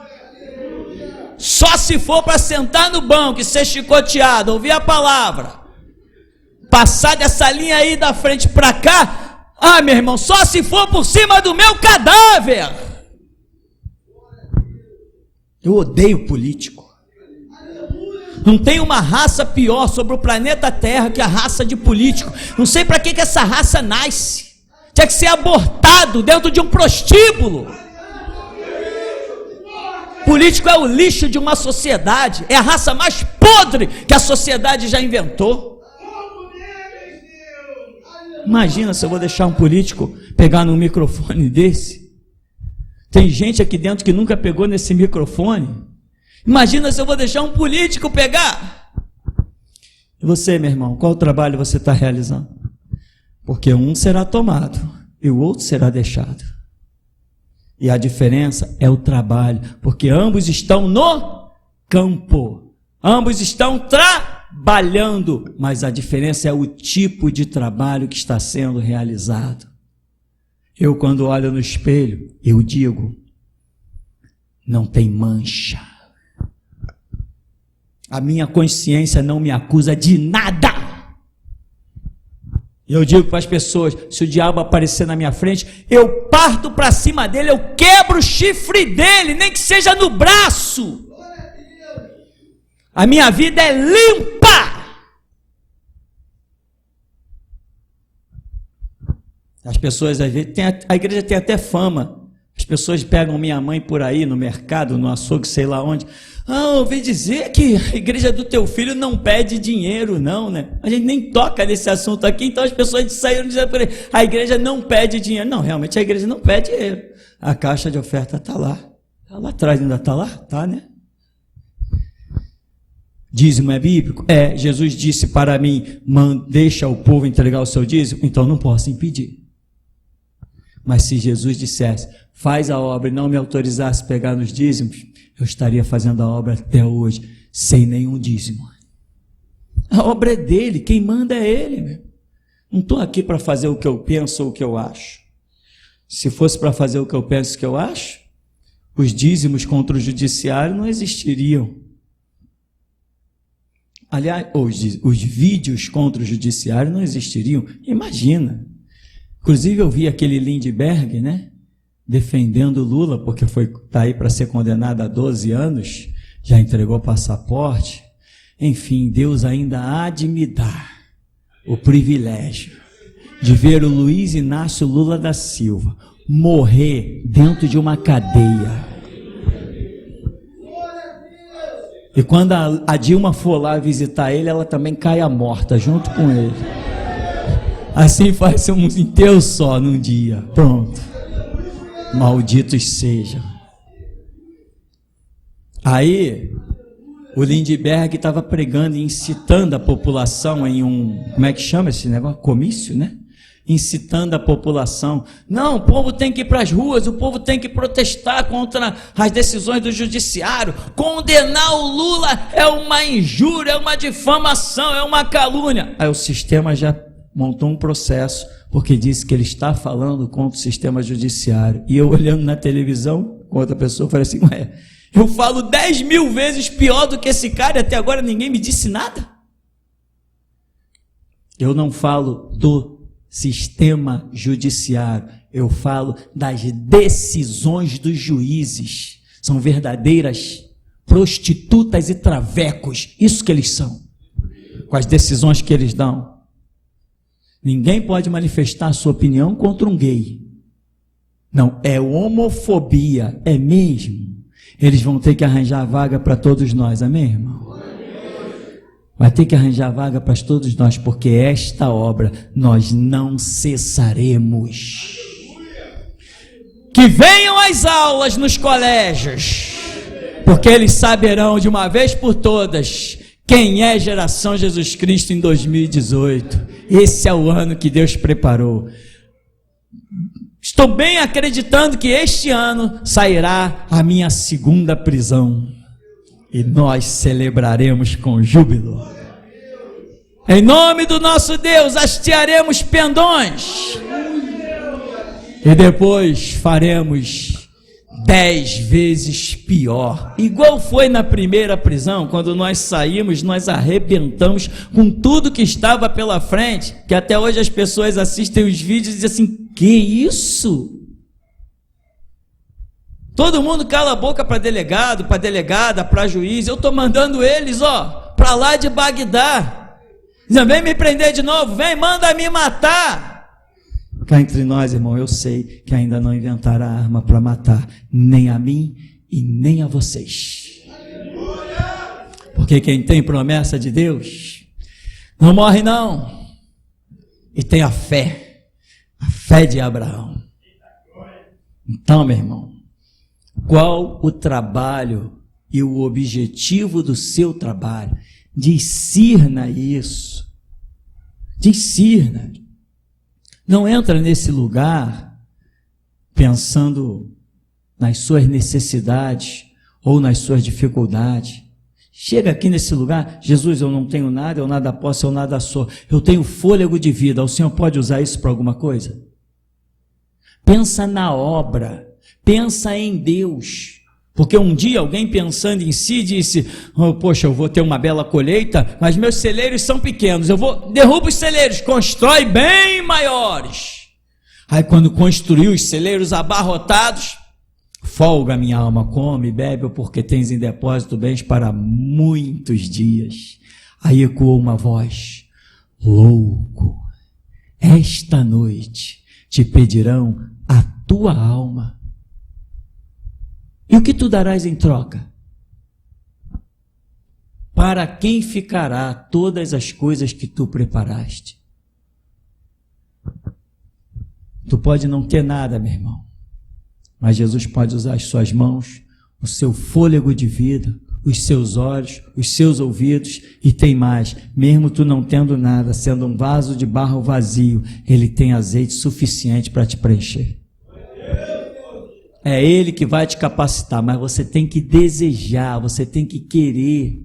B: Só se for para sentar no banco e ser chicoteado, ouvir a palavra, passar dessa linha aí da frente para cá, meu irmão, só se for por cima do meu cadáver. Eu odeio político. Não tem uma raça pior sobre o planeta Terra que a raça de político. Não sei para que essa raça nasce. Tinha que ser abortado dentro de um prostíbulo. Político é o lixo de uma sociedade. É a raça mais podre que a sociedade já inventou. Imagina se eu vou deixar um político pegar num microfone desse. Tem gente aqui dentro que nunca pegou nesse microfone. Imagina se eu vou deixar um político pegar. E você, meu irmão, qual trabalho você está realizando? Porque um será tomado e o outro será deixado. E a diferença é o trabalho, porque ambos estão no campo. Ambos estão trabalhando, mas a diferença é o tipo de trabalho que está sendo realizado. Eu, quando olho no espelho, eu digo, não tem mancha. A minha consciência não me acusa de nada. Eu digo para as pessoas, se o diabo aparecer na minha frente, eu parto para cima dele, eu quebro o chifre dele, nem que seja no braço. A minha vida é limpa. As pessoas, às vezes, a igreja tem até fama. As pessoas pegam minha mãe por aí, no mercado, no açougue, sei lá onde. Ah, ouvi dizer que a igreja do teu filho não pede dinheiro, não, né? A gente nem toca nesse assunto aqui, então as pessoas saíram dizendo por aí, a igreja não pede dinheiro. Não, realmente a igreja não pede dinheiro. A caixa de oferta está lá. Está lá atrás, ainda está lá? Está, né? Dízimo é bíblico? É, Jesus disse para mim, deixa o povo entregar o seu dízimo, então não posso impedir. Mas se Jesus dissesse, faz a obra e não me autorizasse a pegar nos dízimos, eu estaria fazendo a obra até hoje, sem nenhum dízimo. A obra é dele, quem manda é ele, meu. Não estou aqui para fazer o que eu penso ou o que eu acho. Se fosse para fazer o que eu penso e o que eu acho, os dízimos contra o judiciário não existiriam. Aliás, os vídeos contra o judiciário não existiriam. Imagina. Inclusive eu vi aquele Lindbergh, né? Defendendo Lula, porque está aí para ser condenado a 12 anos, já entregou passaporte. Enfim, Deus ainda há de me dar o privilégio de ver o Luiz Inácio Lula da Silva morrer dentro de uma cadeia. E quando a Dilma for lá visitar ele, ela também caia morta junto com ele. Assim faz um enterro só num dia. Pronto. Malditos sejam. Aí, o Lindbergh estava pregando e incitando a população em como é que chama esse negócio? Comício, né? Incitando a população. Não, o povo tem que ir para as ruas, o povo tem que protestar contra as decisões do judiciário. Condenar o Lula é uma injúria, é uma difamação, é uma calúnia. Aí o sistema já montou um processo, porque disse que ele está falando contra o sistema judiciário. E eu olhando na televisão, com outra pessoa, falei assim, ué, eu falo 10 mil vezes pior do que esse cara e até agora ninguém me disse nada. Eu não falo do sistema judiciário, eu falo das decisões dos juízes. São verdadeiras prostitutas e travecos, isso que eles são, com as decisões que eles dão. Ninguém pode manifestar a sua opinião contra um gay. Não, é homofobia, é mesmo. Eles vão ter que arranjar vaga para todos nós, amém, irmão? Vai ter que arranjar vaga para todos nós, porque esta obra nós não cessaremos. Que venham as aulas nos colégios, porque eles saberão de uma vez por todas quem é Geração Jesus Cristo em 2018. Esse é o ano que Deus preparou. Estou bem acreditando que este ano sairá a minha segunda prisão. E nós celebraremos com júbilo. Em nome do nosso Deus, hastearemos pendões. E depois faremos 10 vezes pior. Igual foi na primeira prisão, quando nós saímos, nós arrebentamos com tudo que estava pela frente, que até hoje as pessoas assistem os vídeos e dizem assim, que isso? Todo mundo cala a boca para delegado, para delegada, para juiz. Eu estou mandando eles, para lá de Bagdá. Dizem, vem me prender de novo, vem, manda me matar. Cá entre nós, irmão, eu sei que ainda não inventaram a arma para matar, nem a mim e nem a vocês. Porque quem tem promessa de Deus, não morre não. E tem a fé de Abraão. Então, meu irmão, qual o trabalho e o objetivo do seu trabalho? Discirna isso. Discirna. Não entra nesse lugar pensando nas suas necessidades ou nas suas dificuldades. Chega aqui nesse lugar, Jesus, eu não tenho nada, eu nada posso, eu nada sou. Eu tenho fôlego de vida, o Senhor pode usar isso para alguma coisa? Pensa na obra, pensa em Deus. Porque um dia alguém pensando em si disse, poxa, eu vou ter uma bela colheita, mas meus celeiros são pequenos, derruba os celeiros, constrói bem maiores. Aí quando construiu os celeiros abarrotados, folga minha alma, come, bebe, porque tens em depósito bens para muitos dias. Aí ecoou uma voz, louco, esta noite te pedirão a tua alma. E o que tu darás em troca? Para quem ficará todas as coisas que tu preparaste? Tu pode não ter nada, meu irmão, mas Jesus pode usar as suas mãos, o seu fôlego de vida, os seus olhos, os seus ouvidos, e tem mais, mesmo tu não tendo nada, sendo um vaso de barro vazio, Ele tem azeite suficiente para te preencher. É Ele que vai te capacitar, mas você tem que desejar, você tem que querer.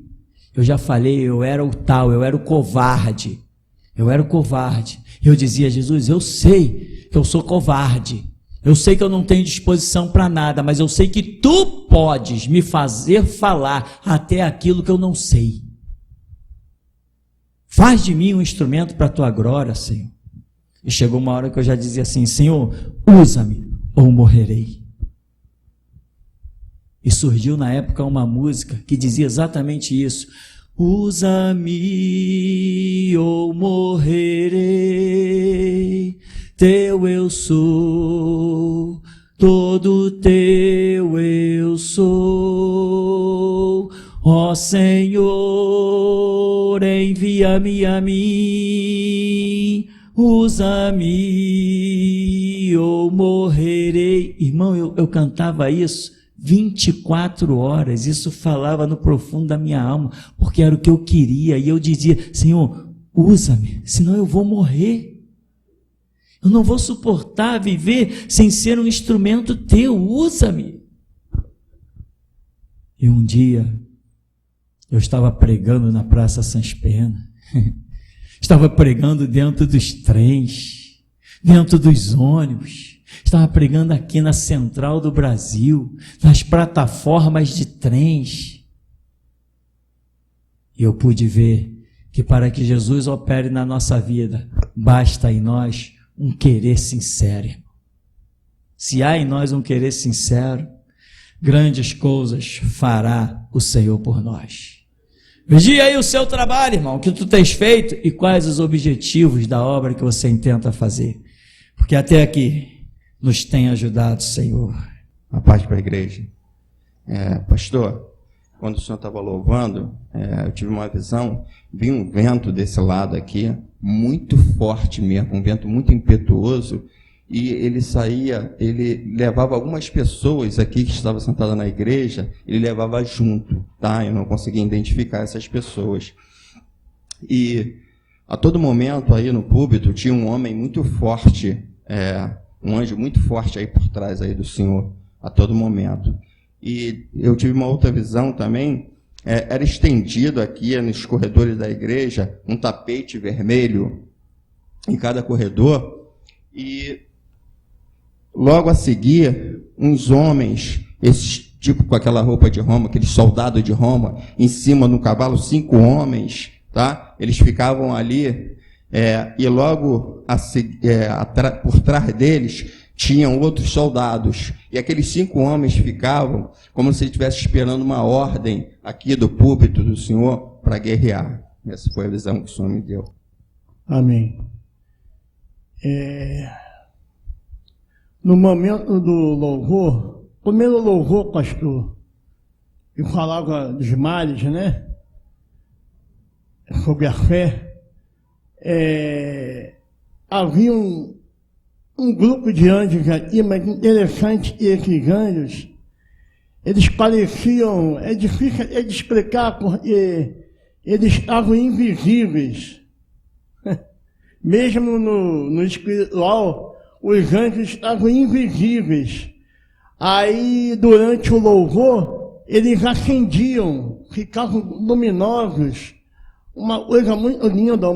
B: Eu já falei, eu era o covarde. Eu dizia, Jesus, eu sei que eu sou covarde. Eu sei que eu não tenho disposição para nada, mas eu sei que tu podes me fazer falar até aquilo que eu não sei. Faz de mim um instrumento para a tua glória, Senhor. E chegou uma hora que eu já dizia assim, Senhor, usa-me ou morrerei. E surgiu na época uma música que dizia exatamente isso. Usa-me ou morrerei, teu eu sou, todo teu eu sou. Ó Senhor, envia-me a mim, usa-me ou morrerei. Irmão, eu cantava isso 24 horas, isso falava no profundo da minha alma, porque era o que eu queria, e eu dizia, Senhor, usa-me, senão eu vou morrer, eu não vou suportar viver sem ser um instrumento teu, usa-me. E um dia, eu estava pregando na Praça Sans Pena, estava pregando dentro dos trens, dentro dos ônibus, estava pregando aqui na Central do Brasil, nas plataformas de trens. E eu pude ver que para que Jesus opere na nossa vida, basta em nós um querer sincero. Se há em nós um querer sincero, grandes coisas fará o Senhor por nós. Vigia aí o seu trabalho, irmão, o que tu tens feito e quais os objetivos da obra que você intenta fazer. Porque até aqui nos tem ajudado, Senhor.
C: A paz para a igreja. Pastor, quando o senhor estava louvando, eu tive uma visão, vi um vento desse lado aqui, muito forte mesmo, um vento muito impetuoso, e ele levava algumas pessoas aqui que estavam sentadas na igreja, ele levava junto, tá? Eu não conseguia identificar essas pessoas. E a todo momento aí no púlpito tinha um homem muito forte, um anjo muito forte aí por trás aí do Senhor, a todo momento. E eu tive uma outra visão também, era estendido aqui nos corredores da igreja, um tapete vermelho em cada corredor, e logo a seguir, uns homens, esses tipo com aquela roupa de Roma, aqueles soldados de Roma, em cima no cavalo, 5 homens, tá? Eles ficavam ali, e logo por trás deles tinham outros soldados, e aqueles 5 homens ficavam como se estivessem esperando uma ordem aqui do púlpito do Senhor para guerrear. Essa foi a visão que o Senhor me deu.
D: Amém. No momento do louvor, primeiro louvor, pastor, eu falava dos males, né? Sobre a fé. Havia um grupo de anjos aqui, mas interessante que esses anjos, eles pareciam, é difícil de explicar, porque eles estavam invisíveis. Mesmo no espiritual, os anjos estavam invisíveis. Aí, durante o louvor, eles acendiam, ficavam luminosos, uma coisa muito linda,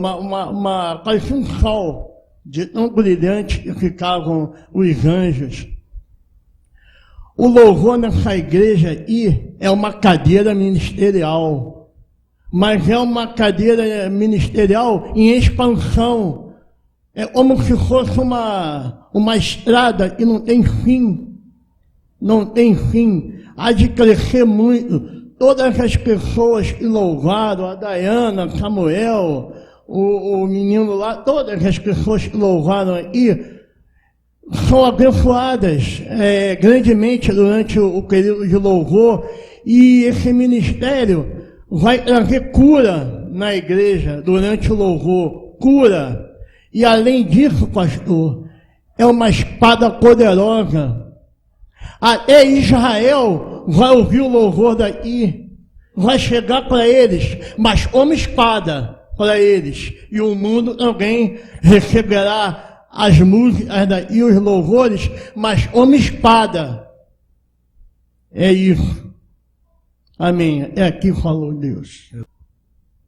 D: parecia um sol, de tão brilhante que ficavam os anjos. o louvor nessa igreja aí é uma cadeira ministerial, mas é uma cadeira ministerial em expansão. É como se fosse uma estrada que não tem fim. Não tem fim. Há de crescer muito. Todas as pessoas que louvaram, a Dayana, Samuel, o menino lá, todas as pessoas que louvaram aí, são abençoadas grandemente durante o período de louvor, e esse ministério vai trazer cura na igreja durante o louvor, cura. E além disso, pastor, é uma espada poderosa. Até Israel vai ouvir o louvor daqui, vai chegar para eles, mas como espada para eles. E o mundo também receberá as músicas daqui, os louvores, mas como espada. É isso. Amém. É aqui que falou Deus.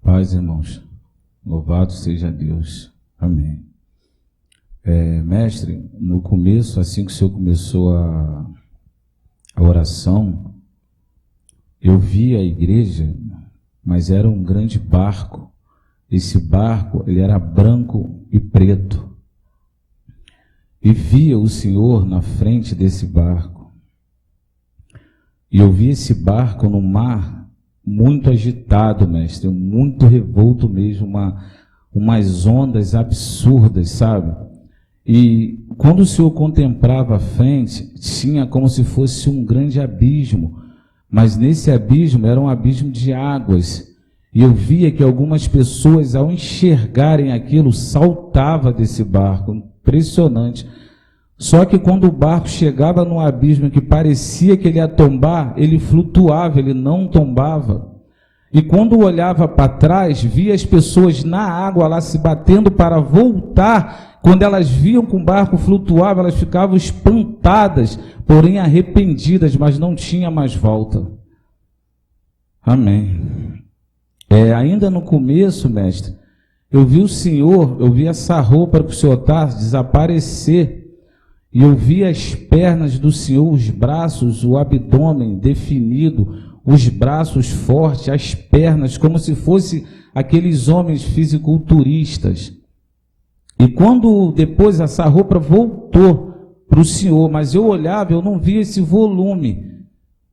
E: Paz, irmãos. Louvado seja Deus. Amém. Mestre, no começo, assim que o senhor começou a oração, eu vi a igreja, mas era um grande barco. Esse barco, ele era branco e preto. E via o Senhor na frente desse barco. E eu vi esse barco no mar muito agitado, mestre, muito revolto mesmo, umas ondas absurdas, sabe? E quando o Senhor contemplava a frente, tinha como se fosse um grande abismo, mas nesse abismo era um abismo de águas. E eu via que algumas pessoas, ao enxergarem aquilo, saltavam desse barco. Impressionante. Só que quando o barco chegava no abismo que parecia que ele ia tombar, ele flutuava, ele não tombava. E quando olhava para trás, via as pessoas na água lá se batendo para voltar. Quando elas viam que o barco flutuava, elas ficavam espantadas, porém arrependidas, mas não tinha mais volta. Amém. Ainda no começo, mestre, eu vi o Senhor, eu vi essa roupa que o Senhor está desaparecer. E eu vi as pernas do Senhor, os braços, o abdômen definido, os braços fortes, as pernas, como se fosse aqueles homens fisiculturistas. E quando depois essa roupa voltou para o Senhor, mas eu olhava, eu não via esse volume,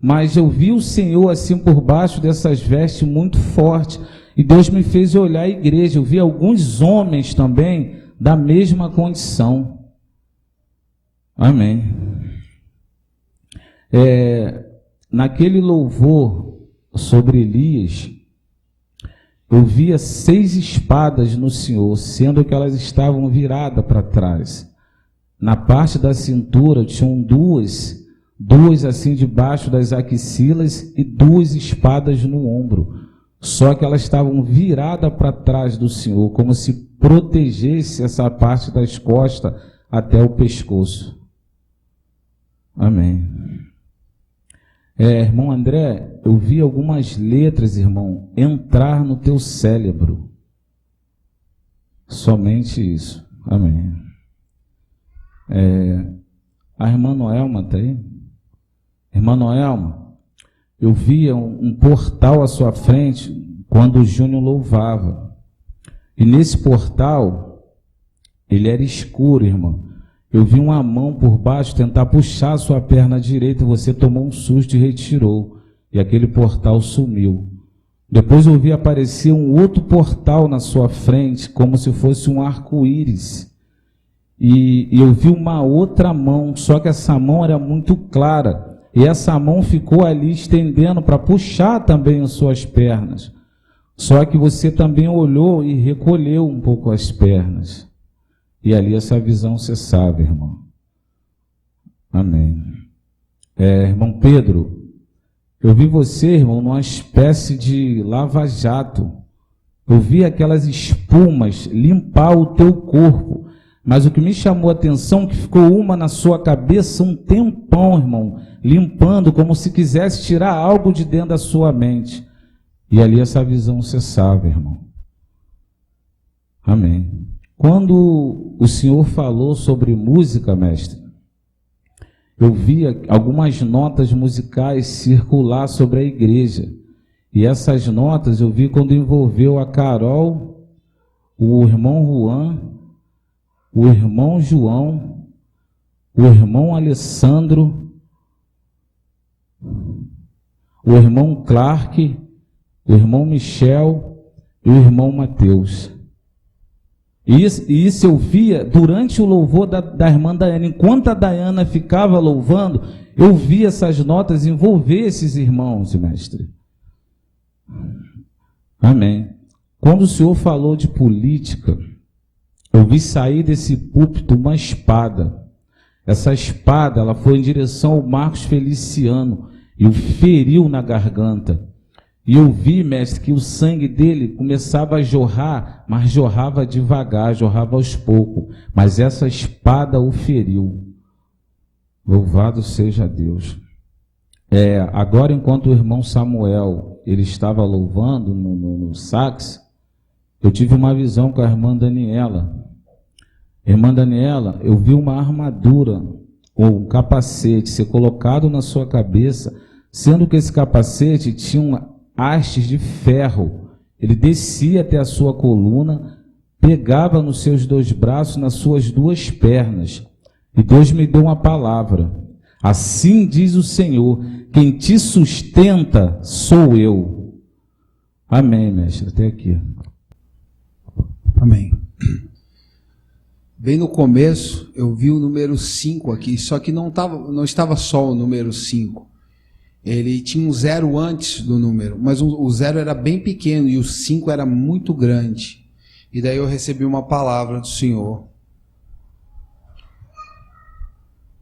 E: mas eu vi o Senhor assim por baixo dessas vestes muito forte. E Deus me fez olhar a igreja, eu vi alguns homens também da mesma condição. Amém. Naquele louvor sobre Elias, eu via 6 espadas no Senhor, sendo que elas estavam viradas para trás. Na parte da cintura tinham duas assim debaixo das axilas e 2 espadas no ombro. Só que elas estavam viradas para trás do Senhor, como se protegesse essa parte das costas até o pescoço. Amém. Irmão André, eu vi algumas letras, irmão, entrar no teu cérebro. Somente isso. Amém. A irmã Noelma está aí? Irmã Noelma, eu via um portal à sua frente quando o Júnior louvava. E nesse portal, ele era escuro, irmão. Eu vi uma mão por baixo tentar puxar a sua perna direita, você tomou um susto e retirou. E aquele portal sumiu. Depois eu vi aparecer um outro portal na sua frente, como se fosse um arco-íris. E eu vi uma outra mão, só que essa mão era muito clara. E essa mão ficou ali estendendo para puxar também as suas pernas. Só que você também olhou e recolheu um pouco as pernas. E ali essa visão cessava, irmão. Amém. Irmão Pedro, eu vi você, irmão, numa espécie de lava-jato. Eu vi aquelas espumas limpar o teu corpo. Mas o que me chamou a atenção é que ficou uma na sua cabeça um tempão, irmão, limpando como se quisesse tirar algo de dentro da sua mente. E ali essa visão cessava, irmão. Amém. Quando o Senhor falou sobre música, mestre, eu via algumas notas musicais circular sobre a igreja. E essas notas eu vi quando envolveu a Carol, o irmão Juan, o irmão João, o irmão Alessandro, o irmão Clark, o irmão Michel e o irmão Mateus. E isso eu via durante o louvor da irmã Daiane. Enquanto a Daiana ficava louvando, eu via essas notas envolver esses irmãos, mestre. Amém. Quando o senhor falou de política, eu vi sair desse púlpito uma espada. Essa espada, ela foi em direção ao Marcos Feliciano e o feriu na garganta. E eu vi, mestre, que o sangue dele começava a jorrar, mas jorrava devagar, jorrava aos poucos. Mas essa espada o feriu. Louvado seja Deus. Agora, enquanto o irmão Samuel ele estava louvando no sax, eu tive uma visão com a irmã Daniela. Irmã Daniela, eu vi uma armadura ou um capacete ser colocado na sua cabeça, sendo que esse capacete tinha hastes de ferro. Ele descia até a sua coluna, pegava nos seus 2 braços, nas suas 2 pernas. E Deus me deu uma palavra. Assim diz o Senhor, quem te sustenta sou eu. Amém, mestre. Até aqui.
F: Amém. Bem no começo, eu vi o número 5 aqui, só que não estava só o número 5. Ele tinha um 0 antes do número, mas o 0 era bem pequeno e o 5 era muito grande. E daí eu recebi uma palavra do Senhor.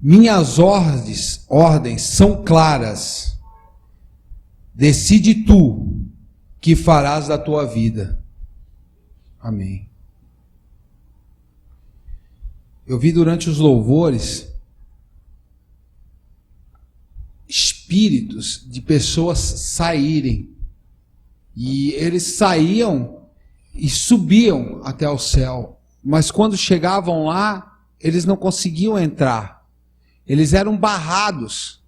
F: Minhas ordens são claras. Decide tu que farás da tua vida. Amém. Eu vi durante os louvores espíritos de pessoas saírem. E eles saíam e subiam até o céu. Mas quando chegavam lá, eles não conseguiam entrar. Eles eram barrados.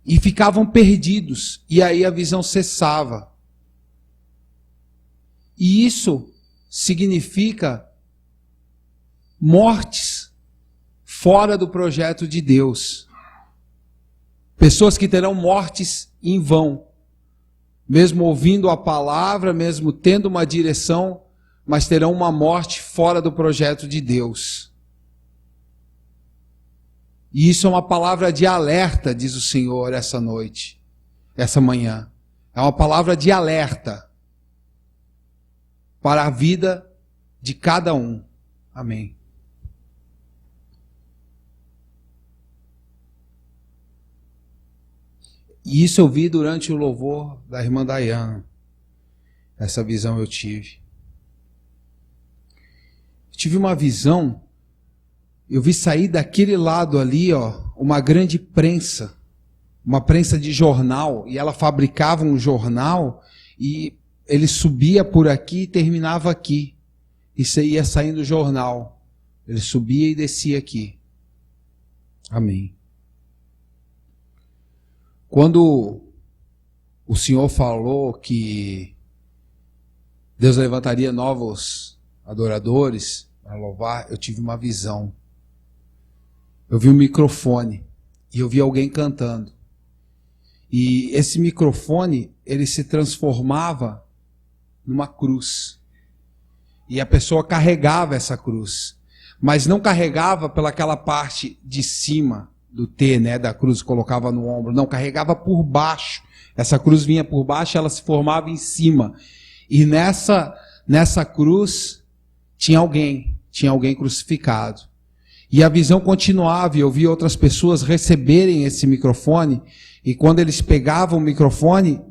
F: E ficavam perdidos. E aí a visão cessava. E isso significa mortes fora do projeto de Deus. Pessoas que terão mortes em vão, mesmo ouvindo a palavra, mesmo tendo uma direção, mas terão uma morte fora do projeto de Deus. E isso é uma palavra de alerta, diz o Senhor, essa noite, essa manhã. É uma palavra de alerta para a vida de cada um. Amém. E isso eu vi durante o louvor da irmã Daiane. Essa visão eu tive. Eu tive uma visão, eu vi sair daquele lado ali, uma grande prensa, uma prensa de jornal, e ela fabricava um jornal, e ele subia por aqui e terminava aqui. E você ia saindo do jornal. Ele subia e descia aqui. Amém. Quando o Senhor falou que Deus levantaria novos adoradores para louvar, eu tive uma visão. Eu vi um microfone e eu vi alguém cantando. E esse microfone, ele se transformava numa cruz. E a pessoa carregava essa cruz. Mas não carregava pelaquela parte de cima do T, da cruz, colocava no ombro. Não, carregava por baixo. Essa cruz vinha por baixo, ela se formava em cima. E nessa cruz tinha alguém crucificado. E a visão continuava, e eu vi outras pessoas receberem esse microfone, e quando eles pegavam o microfone,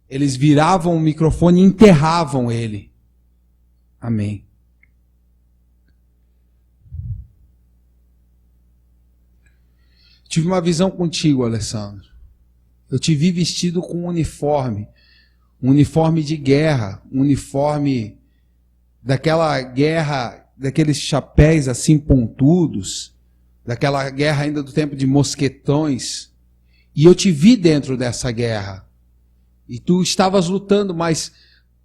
F: eles viravam o microfone e enterravam ele. Amém. Tive uma visão contigo, Alessandro. Eu te vi vestido com um uniforme de guerra, um uniforme daquela guerra, daqueles chapéus assim pontudos, daquela guerra ainda do tempo de mosquetões, e eu te vi dentro dessa guerra. E tu estavas lutando, mas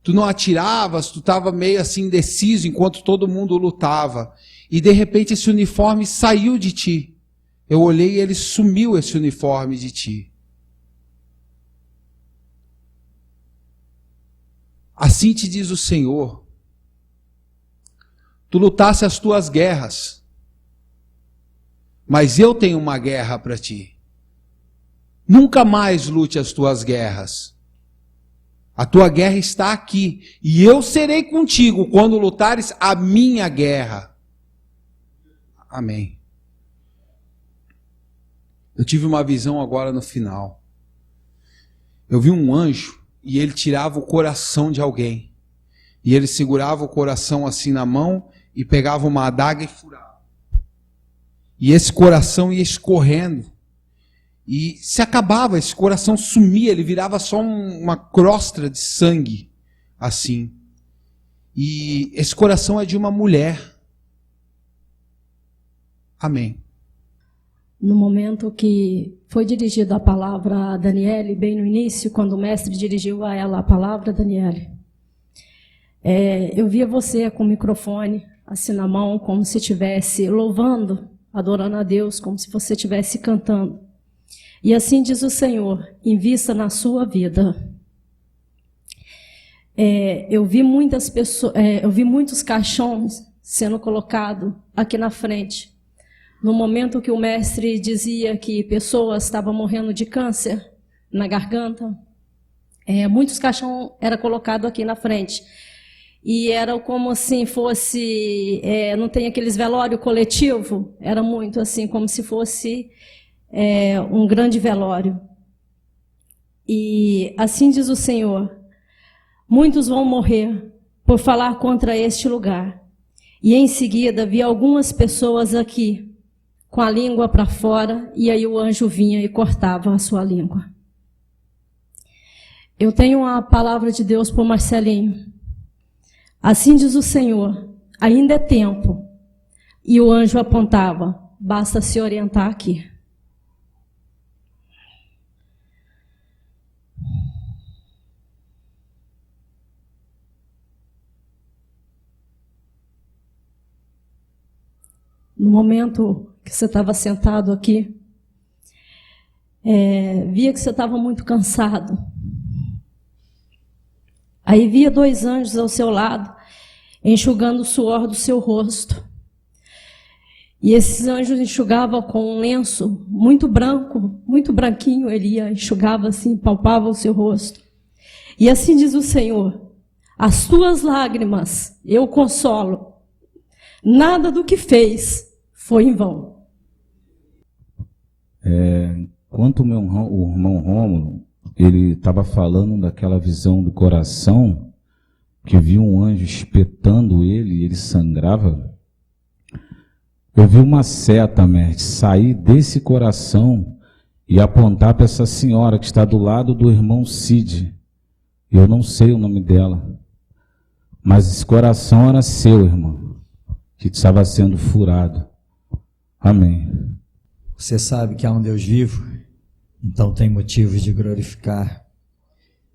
F: tu não atiravas, tu estava meio assim indeciso enquanto todo mundo lutava. E de repente esse uniforme saiu de ti. Eu olhei e ele sumiu, esse uniforme de ti. Assim te diz o Senhor: tu lutasse as tuas guerras, mas eu tenho uma guerra para ti. Nunca mais lute as tuas guerras. A tua guerra está aqui, e eu serei contigo quando lutares a minha guerra. Amém. Eu tive uma visão agora no final. Eu vi um anjo, e ele tirava o coração de alguém. E ele segurava o coração assim na mão, e pegava uma adaga e furava. E esse coração ia escorrendo. E se acabava, esse coração sumia, ele virava só uma crosta de sangue, assim. E esse coração é de uma mulher. Amém.
G: No momento que foi dirigida a palavra a Daniele, bem no início, quando o mestre dirigiu a ela a palavra, Daniele, eu via você com o microfone assim na mão, como se estivesse louvando, adorando a Deus, como se você estivesse cantando. E assim diz o Senhor: invista na sua vida. Eu vi muitas pessoas, eu vi muitos caixões sendo colocados aqui na frente. No momento que o mestre dizia que pessoas estavam morrendo de câncer na garganta, muitos caixões eram colocados aqui na frente. E era como assim fosse, não tem aqueles velório coletivo? Era muito assim, como se fosse um grande velório. E assim diz o Senhor: muitos vão morrer por falar contra este lugar. E em seguida vi algumas pessoas aqui com a língua para fora, e aí o anjo vinha e cortava a sua língua. Eu tenho uma palavra de Deus para o Marcelinho. Assim diz o Senhor: ainda é tempo. E o anjo apontava: basta se orientar aqui. No momento que você estava sentado aqui, via que você estava muito cansado. Aí via 2 anjos ao seu lado, enxugando o suor do seu rosto. E esses anjos enxugavam com um lenço muito branco, muito branquinho, ele enxugava assim, palpava o seu rosto. E assim diz o Senhor: as tuas lágrimas eu consolo. Nada do que fez foi em vão.
E: Quanto o irmão Rômulo, ele estava falando daquela visão do coração, que viu um anjo espetando ele e ele sangrava. Eu vi uma seta, mestre, sair desse coração e apontar para essa senhora que está do lado do irmão Cid. Eu não sei o nome dela, mas esse coração era seu, irmão, que estava sendo furado. Amém.
B: Você sabe que há um Deus vivo, então tem motivos de glorificar.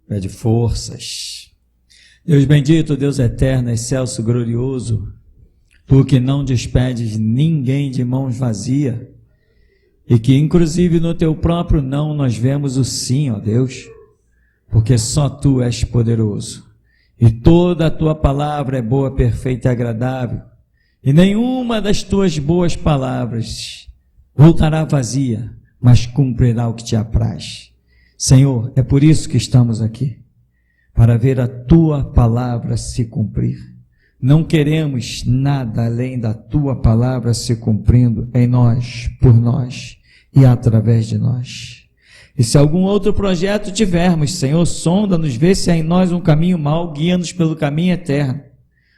B: Pede forças. Deus bendito, Deus eterno, excelso, glorioso, tu que não despedes ninguém de mãos vazias, e que inclusive no teu próprio não nós vemos o sim, ó Deus, porque só tu és poderoso, e toda a tua palavra é boa, perfeita e agradável, e nenhuma das tuas boas palavras voltará vazia, mas cumprirá o que te apraz. Senhor, é por isso que estamos aqui, para ver a tua palavra se cumprir. Não queremos nada além da tua palavra se cumprindo em nós, por nós e através de nós. E se algum outro projeto tivermos, Senhor, sonda-nos, vê se há em nós um caminho mau, guia-nos pelo caminho eterno,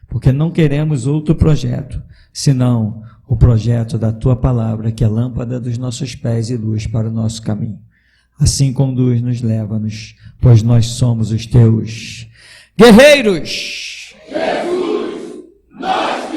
B: porque não queremos outro projeto, senão o projeto da tua palavra, que é lâmpada dos nossos pés e luz para o nosso caminho. Assim conduz-nos, leva-nos, pois nós somos os teus guerreiros.
H: Jesus, nós